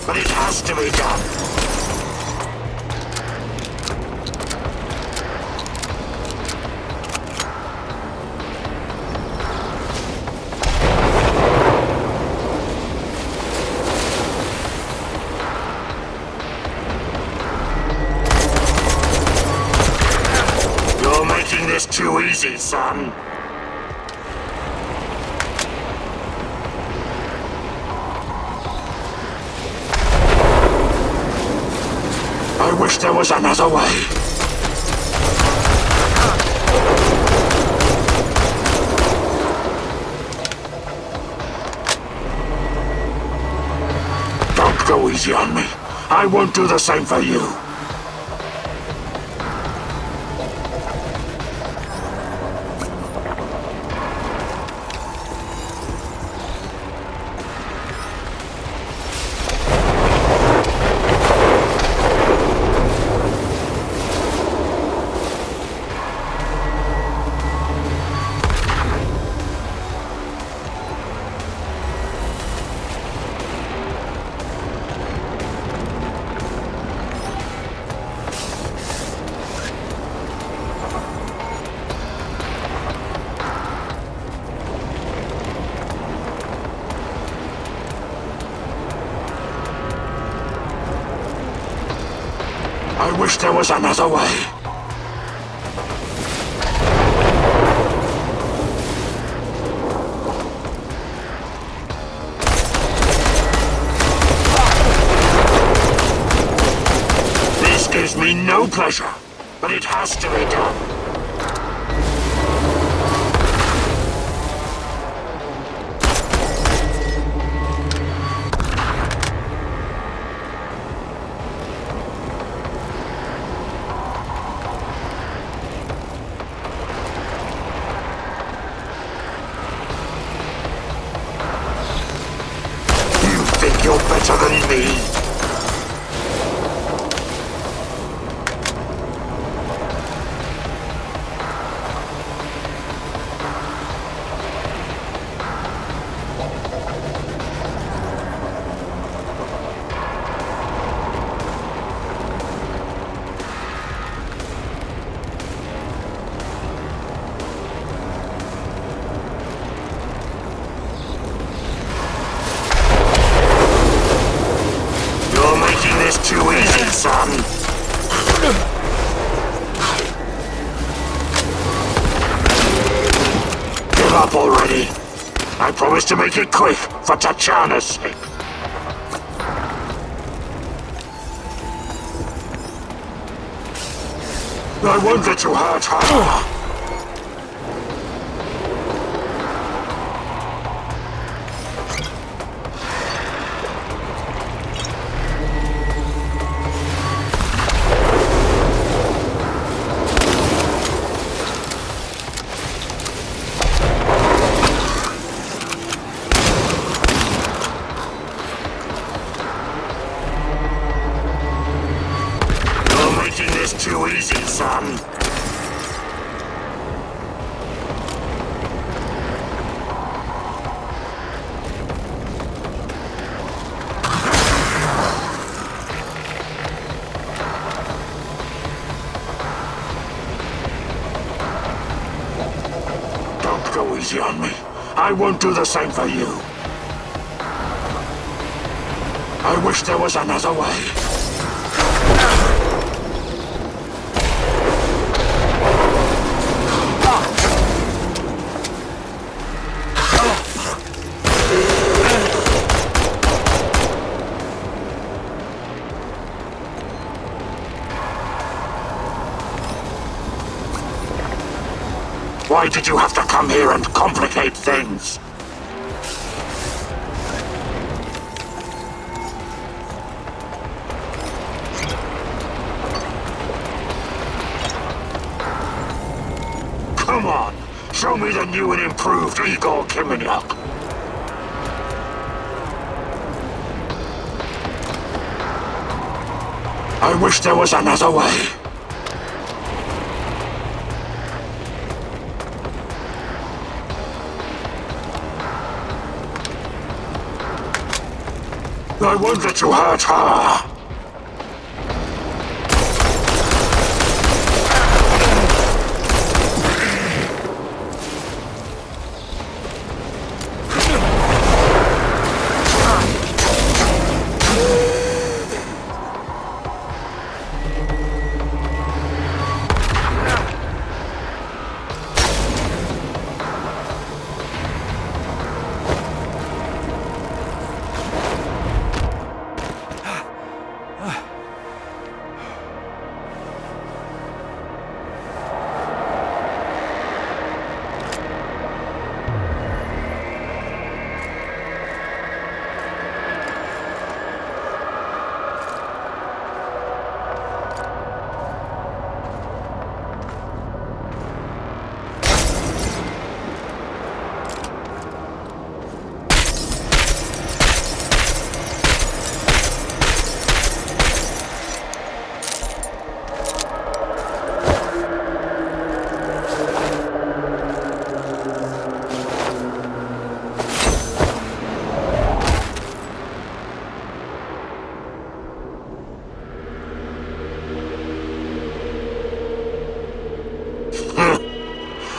but it has to be done. You're making this too easy, son. I wish there was another way. Don't go easy on me. I won't do the same for you. I wish there was another way. This gives me no pleasure, but it has to be done. You're better than me. Too easy, son. Give up already. I promise to make it quick for Tatiana's sake. I won't let you hurt her. Too easy, son. Don't go easy on me. I won't do the same for you. I wish there was another way. Why did you have to come here and complicate things? Come on, show me the new and improved Igor Kimeniuk. I wish there was another way. I won't let you hurt her!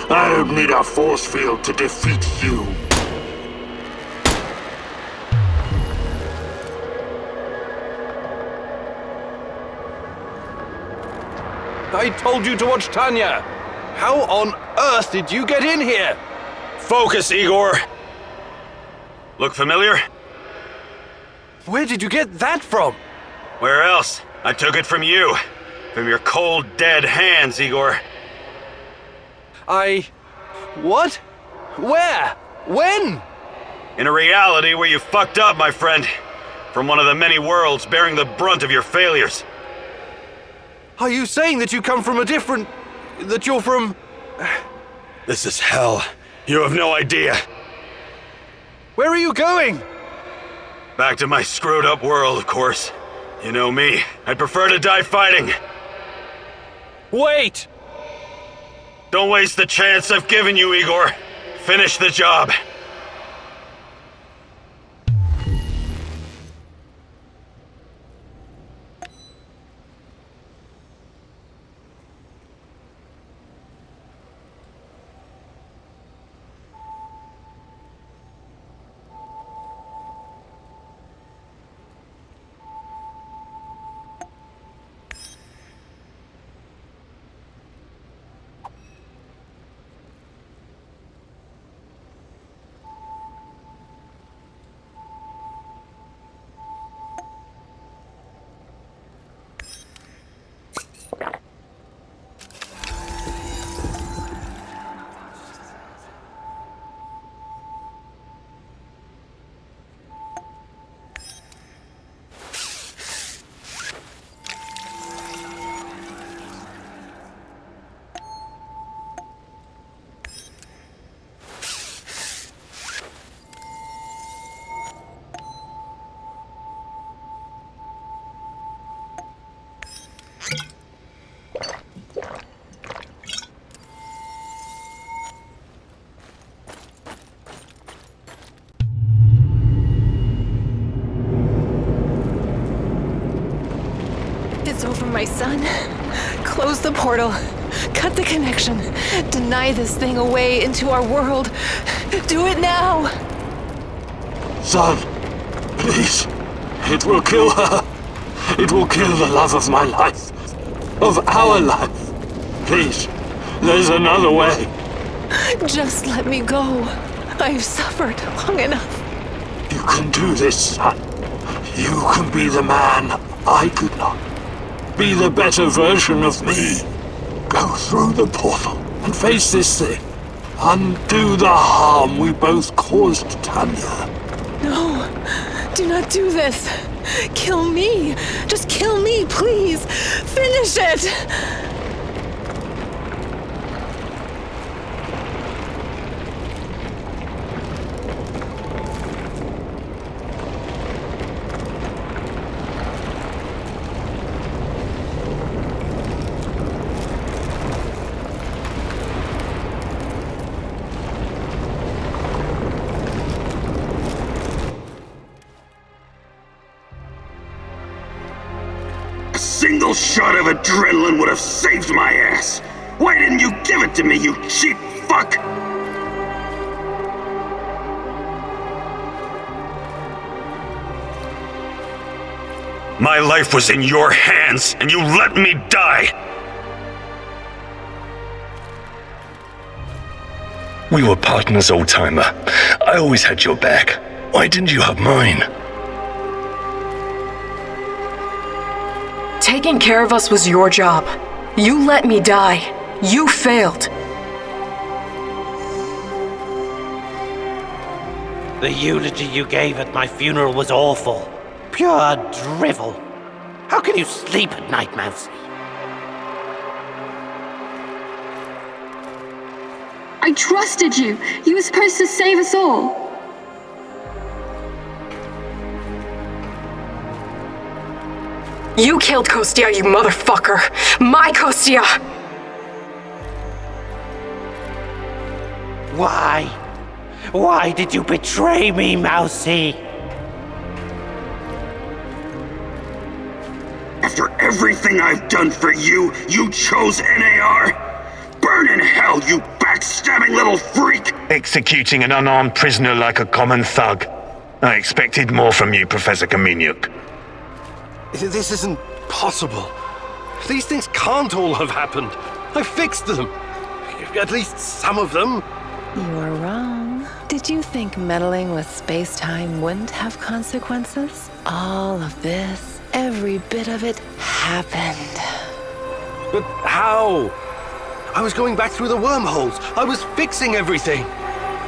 I don't need a force field to defeat you. I told you to watch Tanya! How on earth did you get in here? Focus, Igor! Look familiar? Where did you get that from? Where else? I took it from you. From your cold, dead hands, Igor. What? Where? When? In a reality where you fucked up, my friend. From one of the many worlds bearing the brunt of your failures. Are you saying that you come from a different... that you're from... This is hell. You have no idea. Where are you going? Back to my screwed up world, of course. You know me. I'd prefer to die fighting. Wait! Don't waste the chance I've given you, Igor. Finish the job. It's over, my son. Close the portal. Cut the connection. Deny this thing away into our world. Do it now! Son, please. It will kill her. It will kill the love of my life. Of our life. Please, there's another way. Just let me go. I've suffered long enough. You can do this, son. You can be the man I could not. Be the better version of me. Go through the portal and face this thing. Undo the harm we both caused Tanya. No, do not do this. Kill me. Just kill me, please. Finish it. A single shot of adrenaline would have saved my ass. Why didn't you give it to me, you cheap fuck? My life was in your hands, and you let me die! We were partners, old-timer. I always had your back. Why didn't you have mine? Taking care of us was your job. You let me die. You failed. The eulogy you gave at my funeral was awful. Pure drivel. How can you sleep at night, Mousy? I trusted you. You were supposed to save us all. You killed Kostia, you motherfucker! My Kostia! Why? Why did you betray me, Mousy? After everything I've done for you, you chose NAR? Burn in hell, you backstabbing little freak! Executing an unarmed prisoner like a common thug. I expected more from you, Professor Kaminyuk. This isn't possible. These things can't all have happened. I fixed them. At least some of them. You're wrong. Did you think meddling with space-time wouldn't have consequences? All of this, every bit of it, happened. But how? I was going back through the wormholes. I was fixing everything.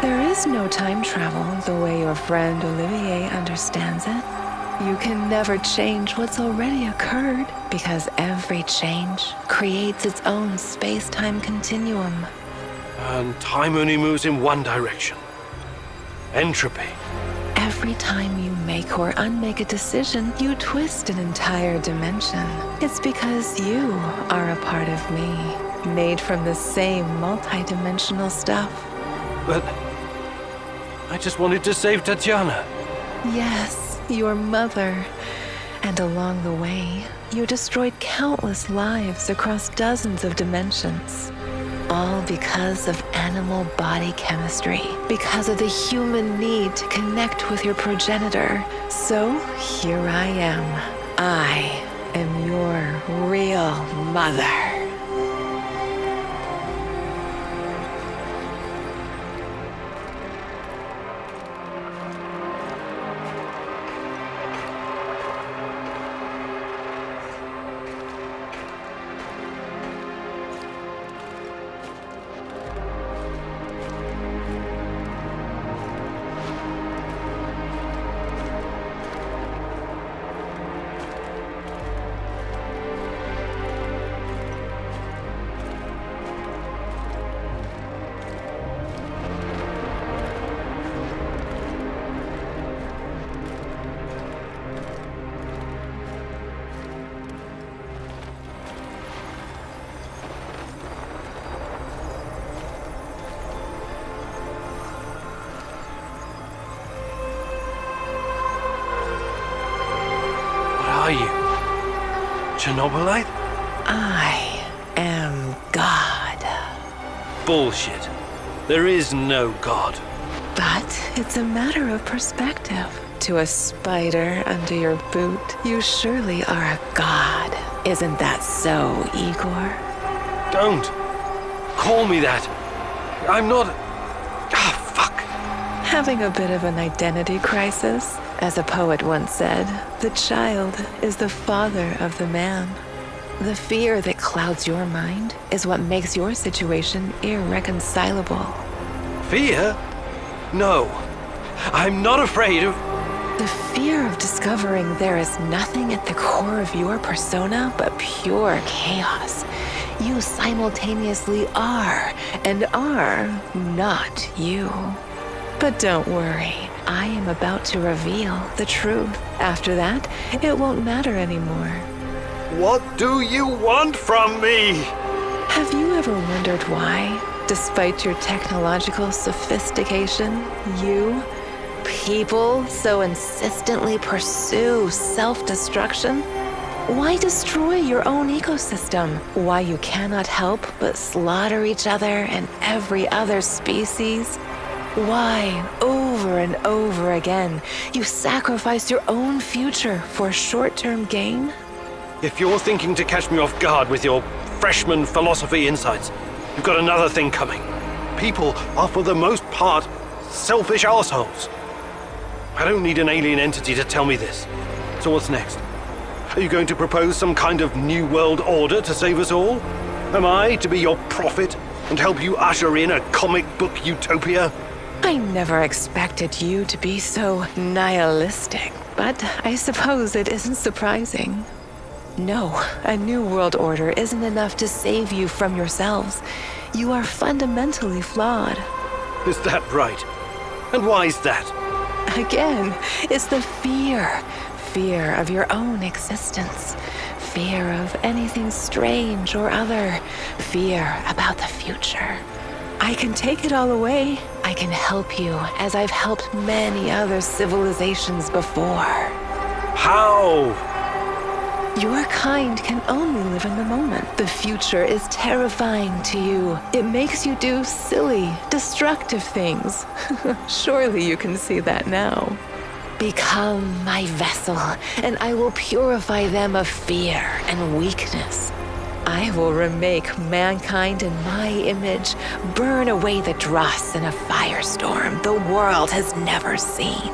There is no time travel the way your friend Olivier understands it. You can never change what's already occurred, because every change creates its own space-time continuum. And time only moves in one direction. Entropy. Every time you make or unmake a decision, you twist an entire dimension. It's because you are a part of me, made from the same multi-dimensional stuff. But I just wanted to save Tatiana. Yes, your mother. And along the way, you destroyed countless lives across dozens of dimensions. All because of animal body chemistry, because of the human need to connect with your progenitor. So here I am. I am your real mother. Are you? Chernobylite? I am God. Bullshit. There is no God. But it's a matter of perspective. To a spider under your boot, you surely are a god. Isn't that so, Igor? Don't. Call me that. I'm not... Ah, fuck. Having a bit of an identity crisis? As a poet once said, the child is the father of the man. The fear that clouds your mind is what makes your situation irreconcilable. Fear? No. I'm not afraid of... The fear of discovering there is nothing at the core of your persona but pure chaos. You simultaneously are and are not you. But don't worry, I am about to reveal the truth. After that, it won't matter anymore. What do you want from me? Have you ever wondered why, despite your technological sophistication, people so insistently pursue self-destruction? Why destroy your own ecosystem? Why you cannot help but slaughter each other and every other species? Why, over and over again, you sacrifice your own future for short-term gain? If you're thinking to catch me off guard with your freshman philosophy insights, you've got another thing coming. People are for the most part selfish assholes. I don't need an alien entity to tell me this. So what's next? Are you going to propose some kind of new world order to save us all? Am I to be your prophet and help you usher in a comic book utopia? I never expected you to be so nihilistic, but I suppose it isn't surprising. No, a new world order isn't enough to save you from yourselves. You are fundamentally flawed. Is that right? And why is that? Again, it's the fear. Fear of your own existence. Fear of anything strange or other. Fear about the future. I can take it all away. I can help you, as I've helped many other civilizations before. How? Your kind can only live in the moment. The future is terrifying to you. It makes you do silly, destructive things. Surely you can see that now. Become my vessel, and I will purify them of fear and weakness. I will remake mankind in my image, burn away the dross in a firestorm the world has never seen.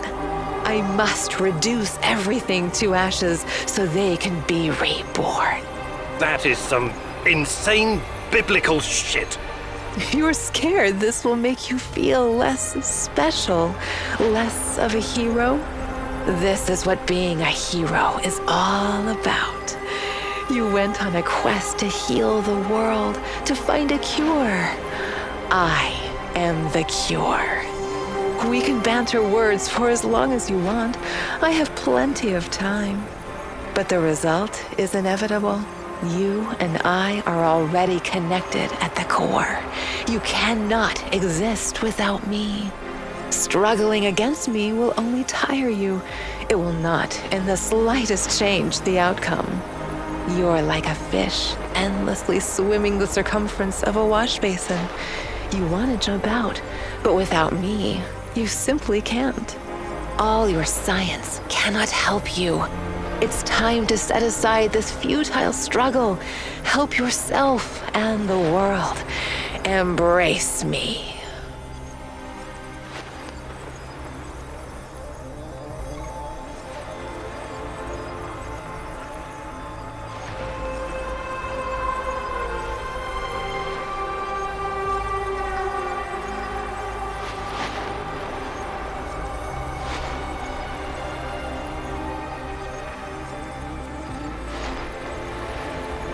I must reduce everything to ashes so they can be reborn. That is some insane biblical shit. You're scared this will make you feel less special, less of a hero? This is what being a hero is all about. You went on a quest to heal the world, to find a cure. I am the cure. We can banter words for as long as you want. I have plenty of time. But the result is inevitable. You and I are already connected at the core. You cannot exist without me. Struggling against me will only tire you. It will not in the slightest change the outcome. You're like a fish, endlessly swimming the circumference of a wash basin. You want to jump out, but without me, you simply can't. All your science cannot help you. It's time to set aside this futile struggle. Help yourself and the world. Embrace me.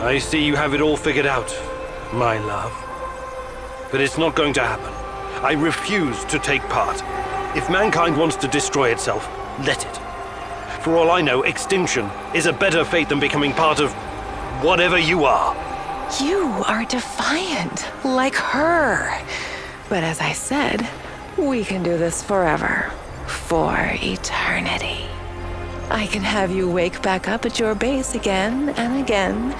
I see you have it all figured out, my love. But it's not going to happen. I refuse to take part. If mankind wants to destroy itself, let it. For all I know, extinction is a better fate than becoming part of whatever you are. You are defiant, like her. But as I said, we can do this forever. For eternity. I can have you wake back up at your base again and again.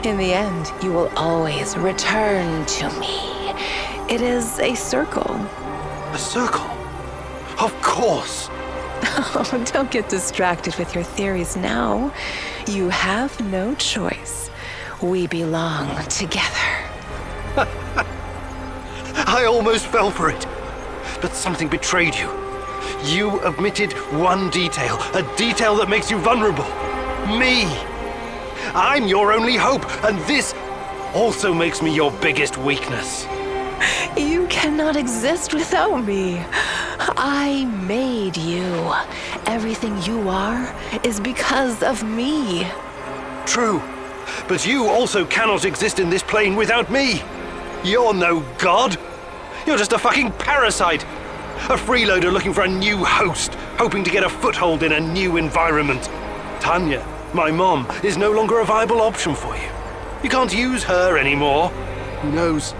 In the end, you will always return to me. It is a circle. A circle? Of course. Oh, don't get distracted with your theories now. You have no choice. We belong together. I almost fell for it. But something betrayed you. You omitted one detail, a detail that makes you vulnerable. Me. I'm your only hope, and this also makes me your biggest weakness. You cannot exist without me. I made you. Everything you are is because of me. True, but you also cannot exist in this plane without me. You're no god. You're just a fucking parasite. A freeloader looking for a new host, hoping to get a foothold in a new environment. Tanya, my mom, is no longer a viable option for you. You can't use her anymore. Who knows?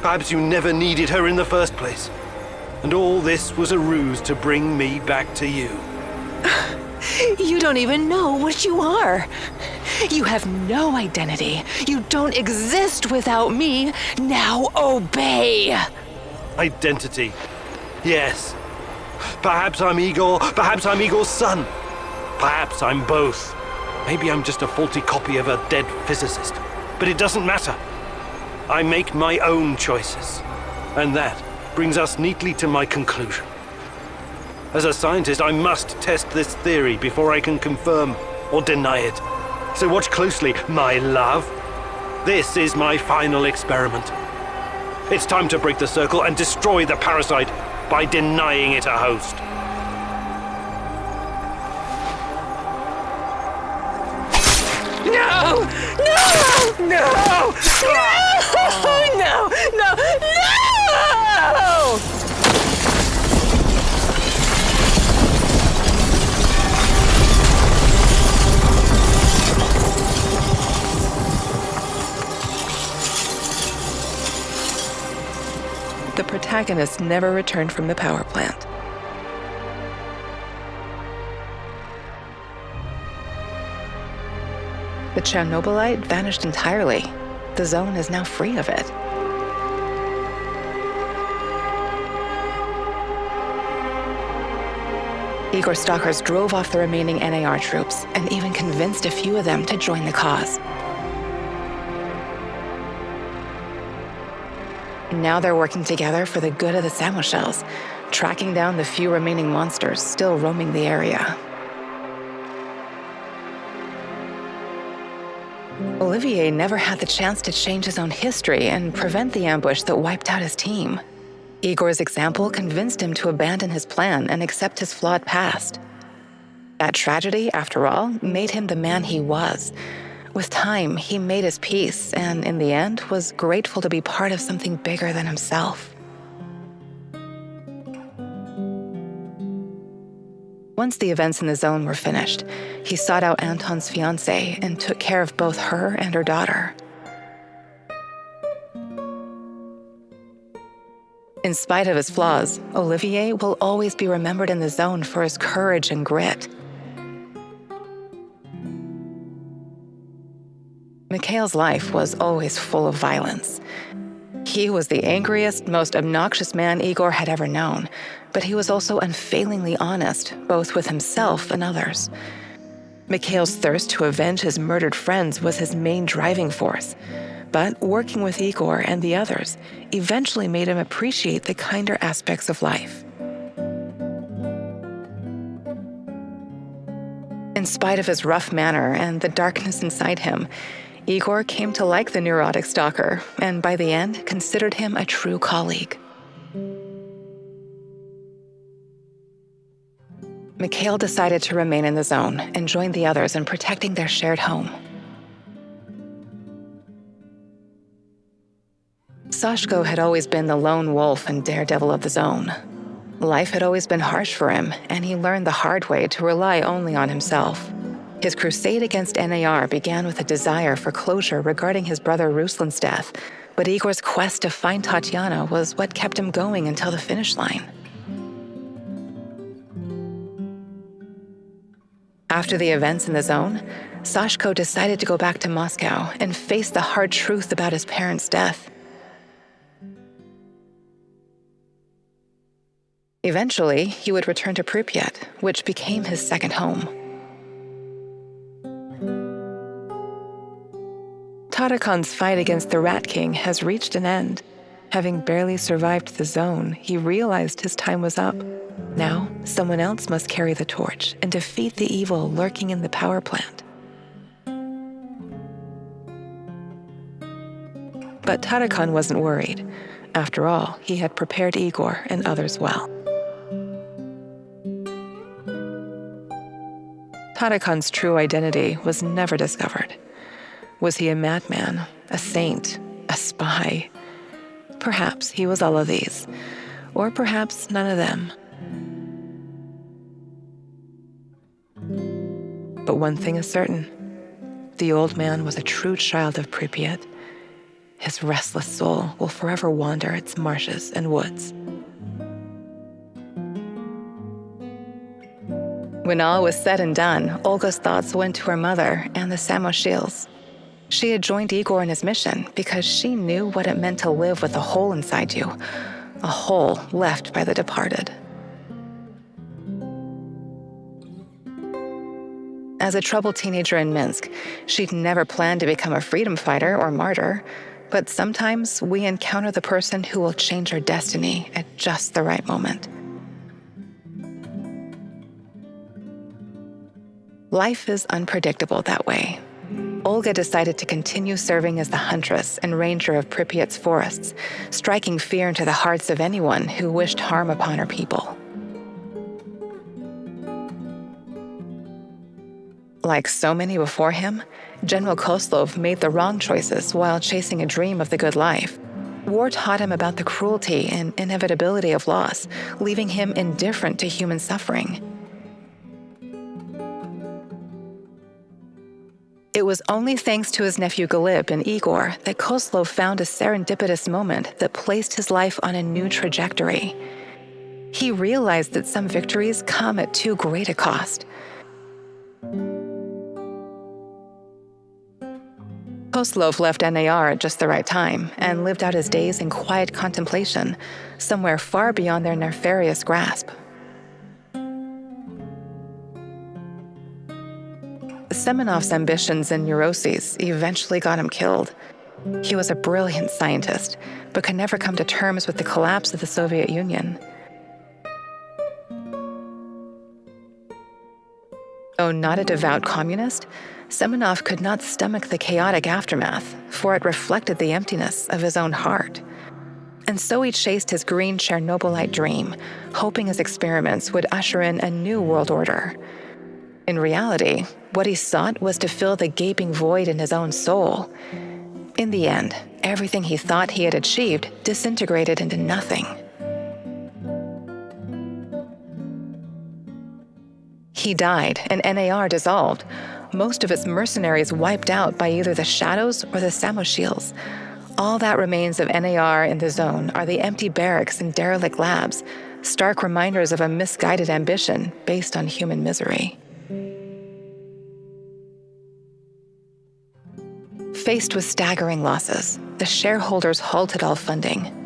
Perhaps you never needed her in the first place. And all this was a ruse to bring me back to you. You don't even know what you are. You have no identity. You don't exist without me. Now obey. Identity. Yes. Perhaps I'm Igor. Perhaps I'm Igor's son. Perhaps I'm both. Maybe I'm just a faulty copy of a dead physicist. But it doesn't matter. I make my own choices. And that brings us neatly to my conclusion. As a scientist, I must test this theory before I can confirm or deny it. So watch closely, my love. This is my final experiment. It's time to break the circle and destroy the parasite by denying it a host. No! No! No! No! No! No! No! The protagonist never returned from the power plant. The Chernobylite vanished entirely. The zone is now free of it. Igor stalkers drove off the remaining NAR troops and even convinced a few of them to join the cause. Now they're working together for the good of the Samoshels, tracking down the few remaining monsters still roaming the area. Olivier never had the chance to change his own history and prevent the ambush that wiped out his team. Igor's example convinced him to abandon his plan and accept his flawed past. That tragedy, after all, made him the man he was. With time, he made his peace and, in the end, was grateful to be part of something bigger than himself. Once the events in the zone were finished, he sought out Anton's fiancée and took care of both her and her daughter. In spite of his flaws, Olivier will always be remembered in the zone for his courage and grit. Mikhail's life was always full of violence. He was the angriest, most obnoxious man Igor had ever known, but he was also unfailingly honest, both with himself and others. Mikhail's thirst to avenge his murdered friends was his main driving force, but working with Igor and the others eventually made him appreciate the kinder aspects of life. In spite of his rough manner and the darkness inside him, Igor came to like the neurotic stalker, and by the end, considered him a true colleague. Mikhail decided to remain in the zone and join the others in protecting their shared home. Sashko had always been the lone wolf and daredevil of the zone. Life had always been harsh for him, and he learned the hard way to rely only on himself. His crusade against NAR began with a desire for closure regarding his brother Ruslan's death, but Igor's quest to find Tatiana was what kept him going until the finish line. After the events in the zone, Sashko decided to go back to Moscow and face the hard truth about his parents' death. Eventually, he would return to Pripyat, which became his second home. Tarakon's fight against the Rat King has reached an end. Having barely survived the zone, he realized his time was up. Now, someone else must carry the torch and defeat the evil lurking in the power plant. But Tarakon wasn't worried. After all, he had prepared Igor and others well. Tarakon's true identity was never discovered. Was he a madman, a saint, a spy? Perhaps he was all of these, or perhaps none of them. But one thing is certain. The old man was a true child of Pripyat. His restless soul will forever wander its marshes and woods. When all was said and done, Olga's thoughts went to her mother and the Samoshils. She had joined Igor in his mission because she knew what it meant to live with a hole inside you, a hole left by the departed. As a troubled teenager in Minsk, she'd never planned to become a freedom fighter or martyr, but sometimes we encounter the person who will change our destiny at just the right moment. Life is unpredictable that way. Olga decided to continue serving as the huntress and ranger of Pripyat's forests, striking fear into the hearts of anyone who wished harm upon her people. Like so many before him, General Koslov made the wrong choices while chasing a dream of the good life. War taught him about the cruelty and inevitability of loss, leaving him indifferent to human suffering. It was only thanks to his nephew Galib and Igor that Koslov found a serendipitous moment that placed his life on a new trajectory. He realized that some victories come at too great a cost. Koslov left NAR at just the right time and lived out his days in quiet contemplation, somewhere far beyond their nefarious grasp. Semenov's ambitions and neuroses eventually got him killed. He was a brilliant scientist, but could never come to terms with the collapse of the Soviet Union. Though not a devout communist, Semenov could not stomach the chaotic aftermath, for it reflected the emptiness of his own heart. And so he chased his green Chernobylite dream, hoping his experiments would usher in a new world order. In reality, what he sought was to fill the gaping void in his own soul. In the end, everything he thought he had achieved disintegrated into nothing. He died, and NAR dissolved, most of its mercenaries wiped out by either the Shadows or the Samoshils. All that remains of NAR in the zone are the empty barracks and derelict labs, stark reminders of a misguided ambition based on human misery. Faced with staggering losses, the shareholders halted all funding.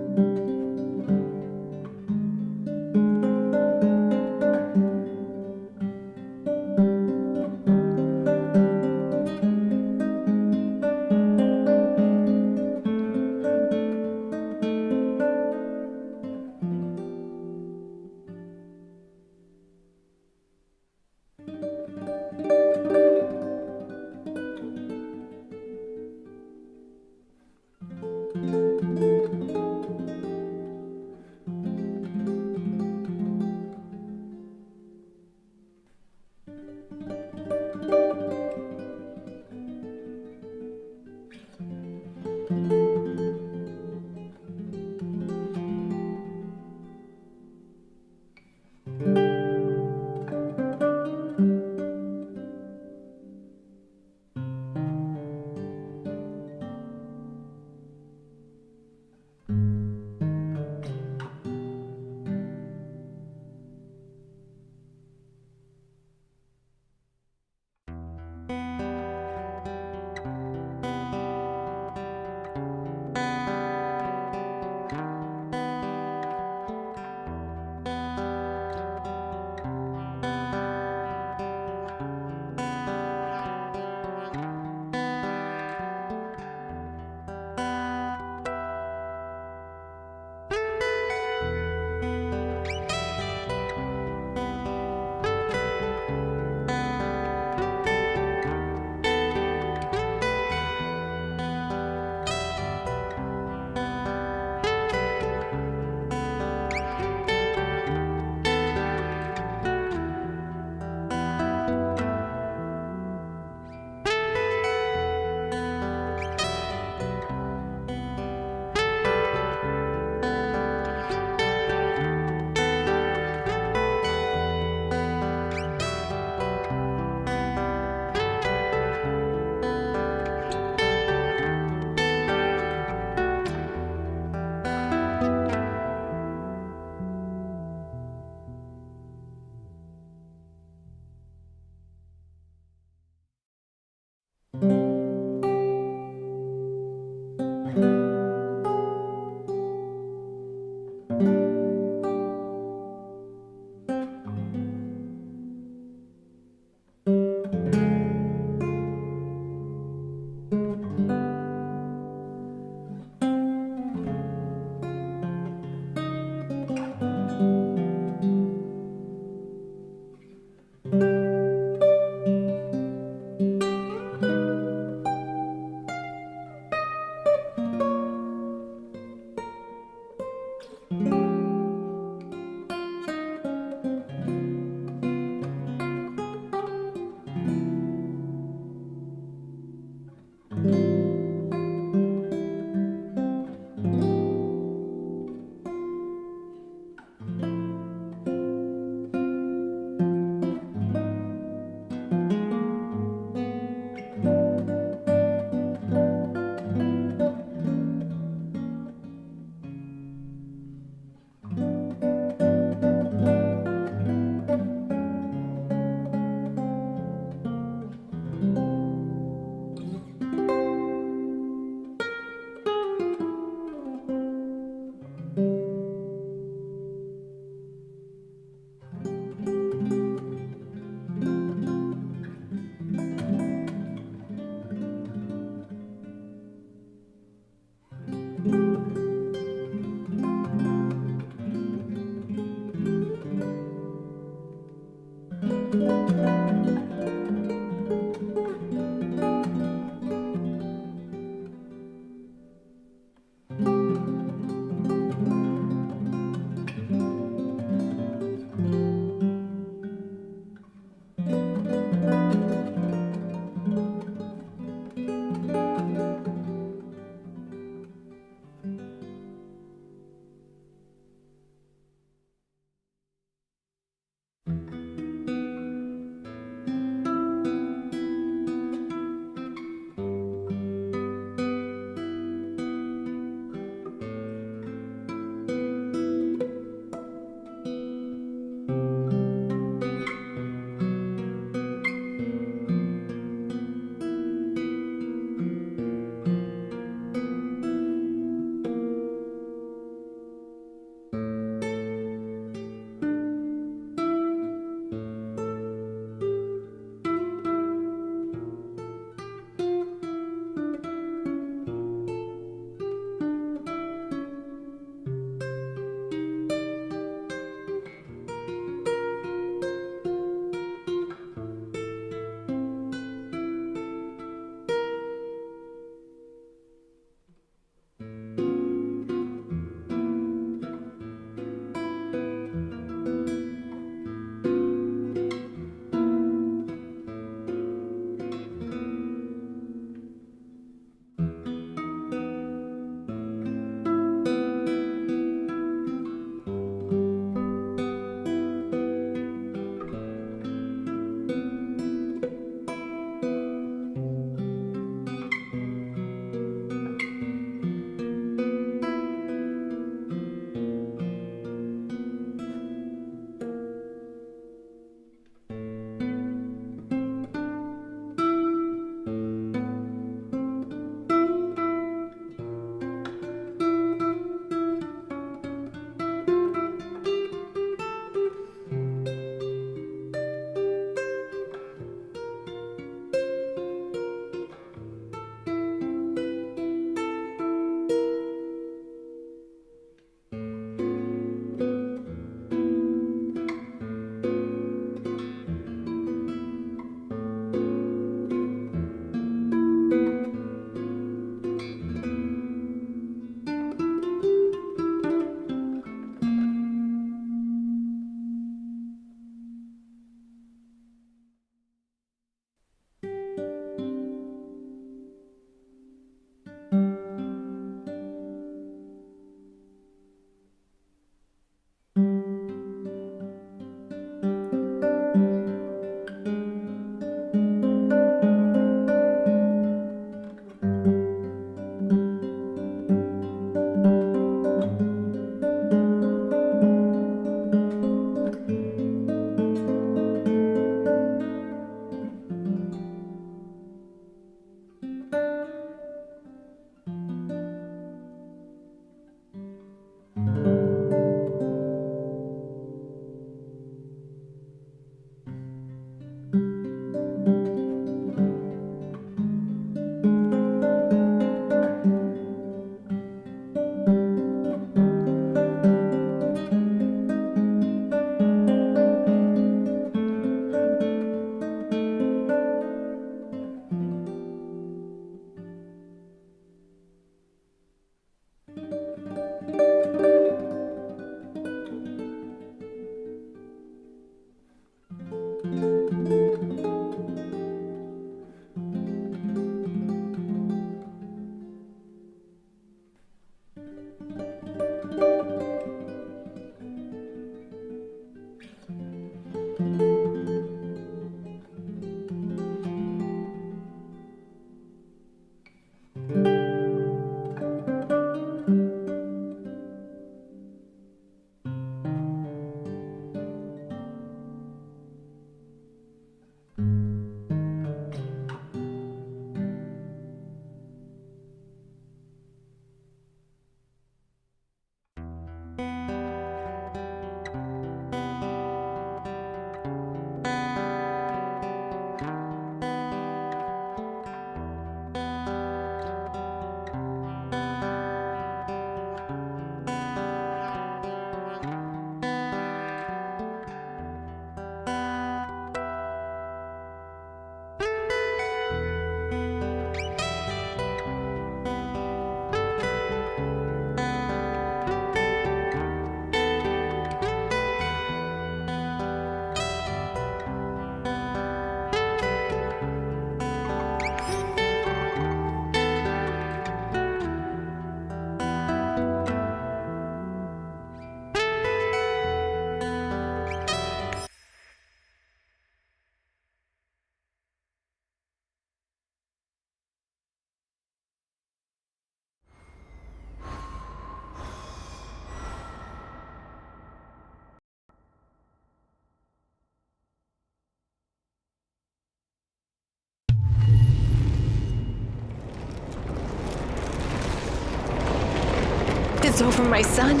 It's over, my son.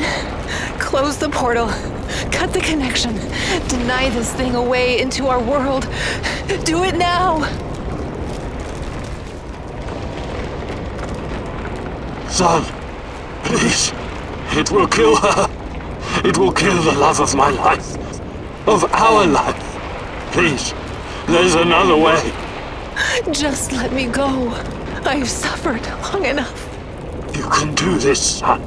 Close the portal. Cut the connection. Deny this thing away into our world. Do it now! Son, please. It will kill her. It will kill the love of my life. Of our life. Please, there's another way. Just let me go. I've suffered long enough. You can do this, son.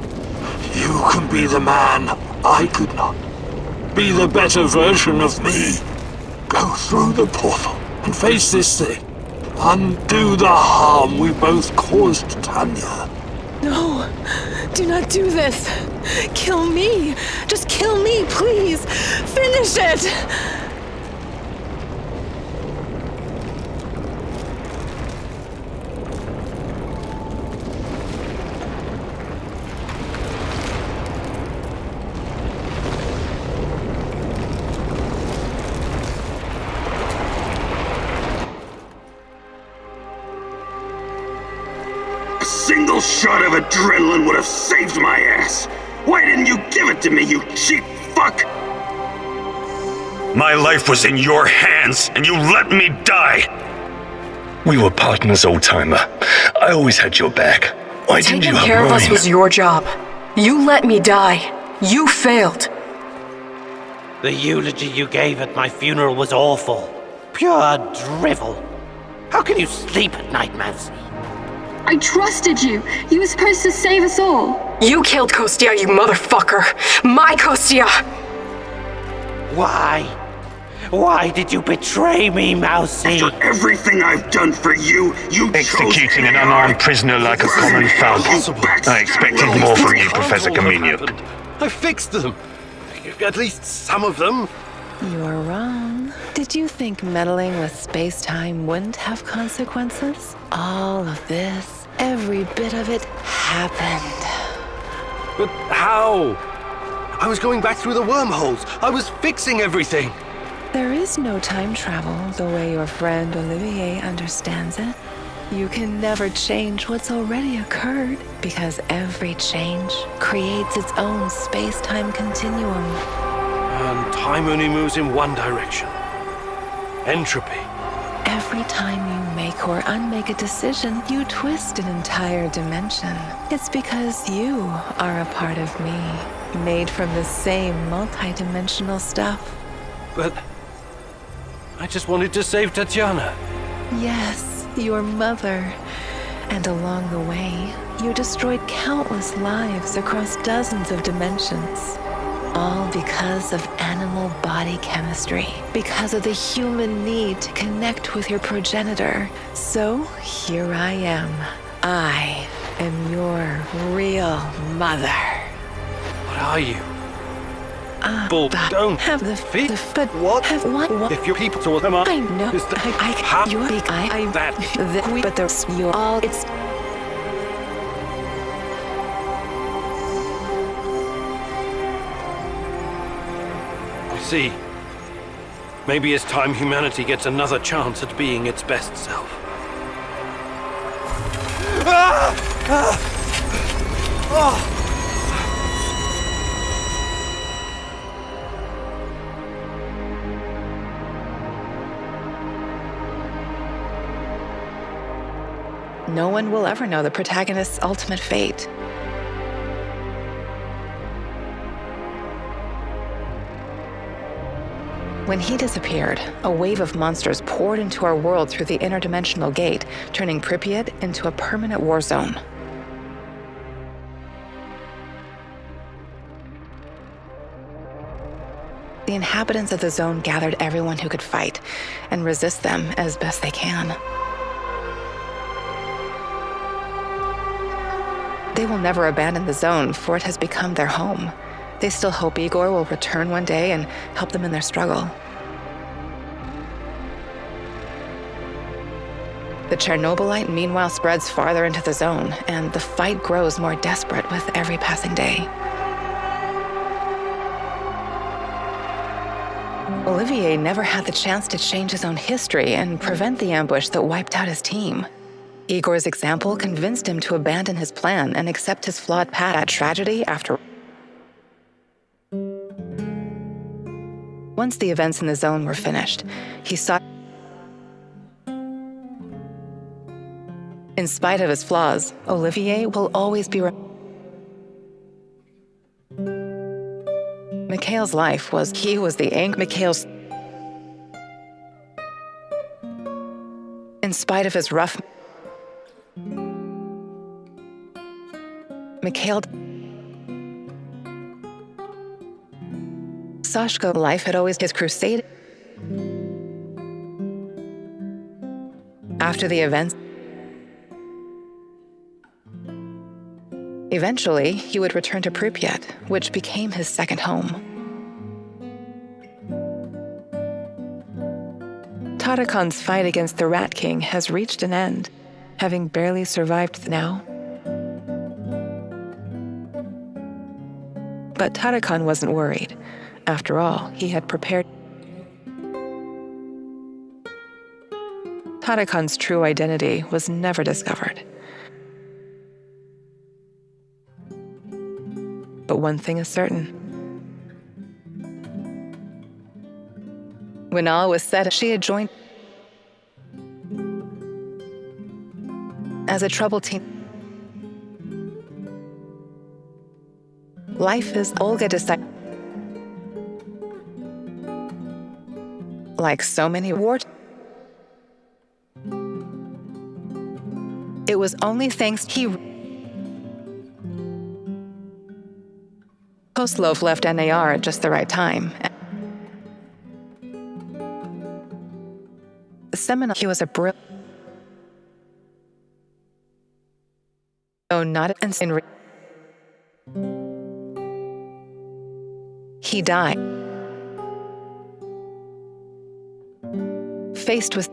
You can be the man I could not. Be the better version of me. Go through the portal and face this thing. Undo the harm we both caused Tanya. No, do not do this. Kill me. Just kill me, please. Finish it. A single shot of adrenaline would have saved my ass. Why didn't you give it to me, you cheap fuck? My life was in your hands, and you let me die! We were partners, old-timer. I always had your back. Why didn't you Taking help care of us mine? was your job. You let me die. You failed. The eulogy you gave at my funeral was awful. Pure drivel. How can you sleep at night, Mousy? I trusted you. You were supposed to save us all. You killed Kostia, you motherfucker. My Kostia. Why? Why did you betray me, Mousy? After everything I've done for you, you Executing an unarmed prisoner like a common thug. I expected more from you, Professor Kameniuk. I fixed them. At least some of them. You're wrong. Did you think meddling with space-time wouldn't have consequences? All of this, every bit of it, happened. But how? I was going back through the wormholes. I was fixing everything. There is no time travel the way your friend Olivier understands it. You can never change what's already occurred, because every change creates its own space-time continuum. And time only moves in one direction. Entropy. Every time you make or unmake a decision, you twist an entire dimension. It's because you are a part of me, made from the same multidimensional stuff. But I just wanted to save Tatiana. Yes, your mother. And along the way, you destroyed countless lives across dozens of dimensions. All because of animal body chemistry. Because of the human need to connect with your progenitor. So, here I am. I am your real mother. What are you? Bull, don't have the feet. But What? have what? If your people told them, I know. is that I you I that? But there's you all. It's. I see. Maybe it's time humanity gets another chance at being its best self. No one will ever know the protagonist's ultimate fate. When he disappeared, a wave of monsters poured into our world through the interdimensional gate, turning Pripyat into a permanent war zone. The inhabitants of the zone gathered everyone who could fight and resist them as best they can. They will never abandon the zone, for it has become their home. They still hope Igor will return one day and help them in their struggle. The Chernobylite, meanwhile, spreads farther into the zone, and the fight grows more desperate with every passing day. Olivier never had the chance to change his own history and prevent the ambush that wiped out his team. Igor's example convinced him to abandon his plan and accept his flawed path at tragedy after. Once the events in the zone were finished, he saw. In spite of his flaws, Olivier will always be. Mikhail's life was. He was the ink. Mikhail's. In spite of his rough. Mikhail. Sashka's life had always his crusade. After the events. Eventually, he would return to Pripyat, which became his second home. Tarakan's fight against the Rat King has reached an end, having barely survived now. But Tarakan wasn't worried. After all, he had prepared. Tarakan's true identity was never discovered. But one thing is certain. When all was said, she had joined as a troubled teen. Life is Olga decided. Like so many wars, it was only thanks he. Koslov left NAR at just the right time. Seminole, he was a brilliant. Though not in. He died. Faced with.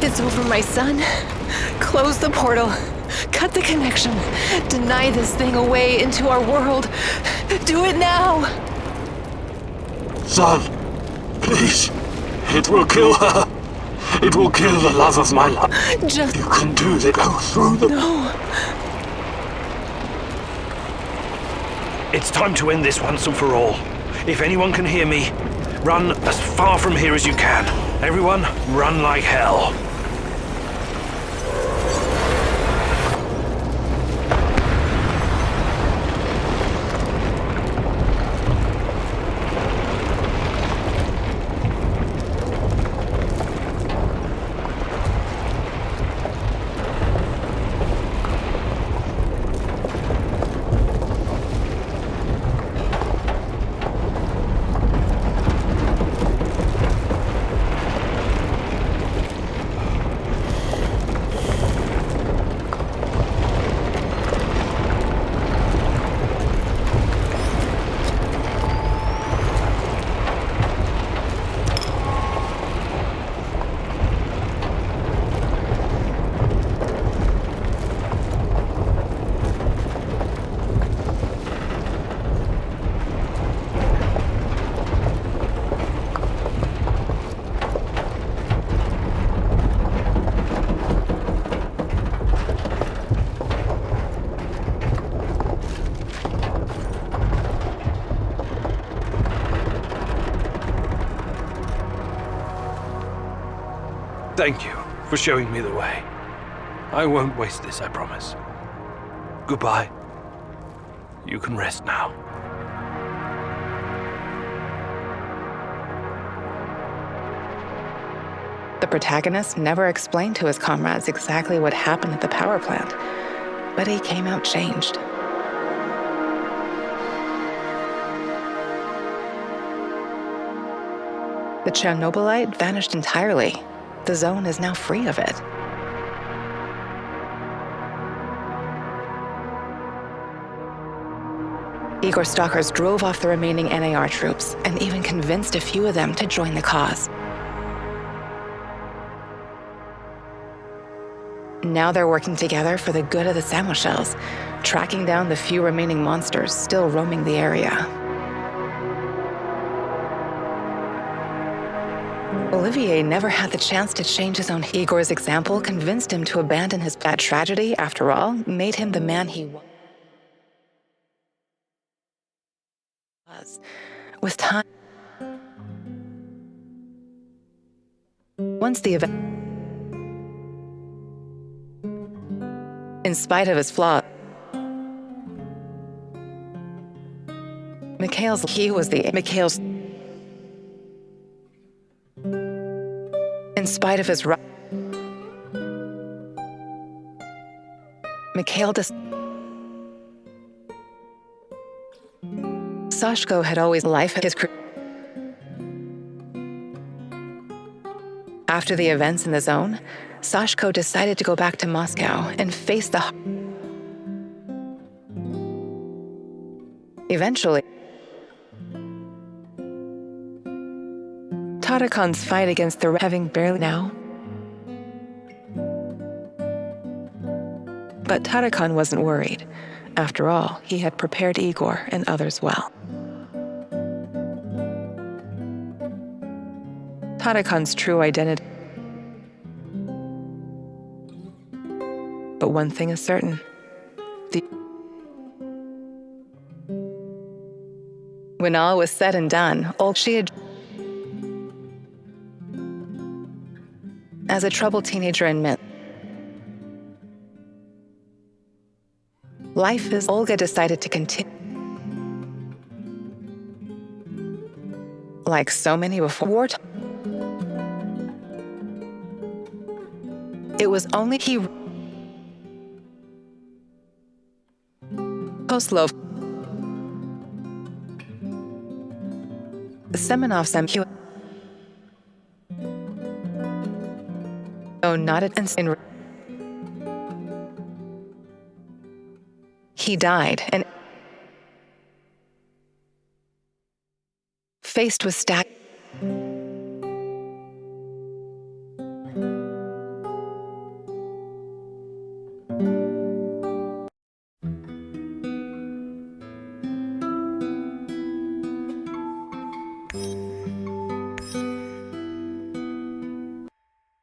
It's over, my son. Close the portal. Cut the connection. Deny this thing away into our world. Do it now! Son, please. It will kill her. It will kill the love of my life. Just... You can do this. Go through the... No. It's time to end this once and for all. If anyone can hear me, run as far from here as you can. Everyone, run like hell. Thank you for showing me the way. I won't waste this, I promise. Goodbye. You can rest now. The protagonist never explained to his comrades exactly what happened at the power plant, but he came out changed. The Chernobylite vanished entirely. The zone is now free of it. Igor stalkers drove off the remaining NAR troops and even convinced a few of them to join the cause. Now they're working together for the good of the Samoshels, tracking down the few remaining monsters still roaming the area. Olivier never had the chance to change his own. Igor's example convinced him to abandon his bad tragedy. After all, made him the man he was. With time, once the event, in spite of his flaws, Mikhail's in spite of his Mikhail Sashko had always life his crew. After the events in the zone, Sashko decided to go back to Moscow and face the. Eventually, Tarakan's fight against the having barely now. But Tarakan wasn't worried. After all, he had prepared Igor and others well. Tarakan's true identity. But one thing is certain. When all was said and done, all she had. As a troubled teenager in Minsk, life is. Olga decided to continue. Like so many before wartime. It was only he. Koslov. Semenov's MQ. Oh, not at in. He died and faced with stack.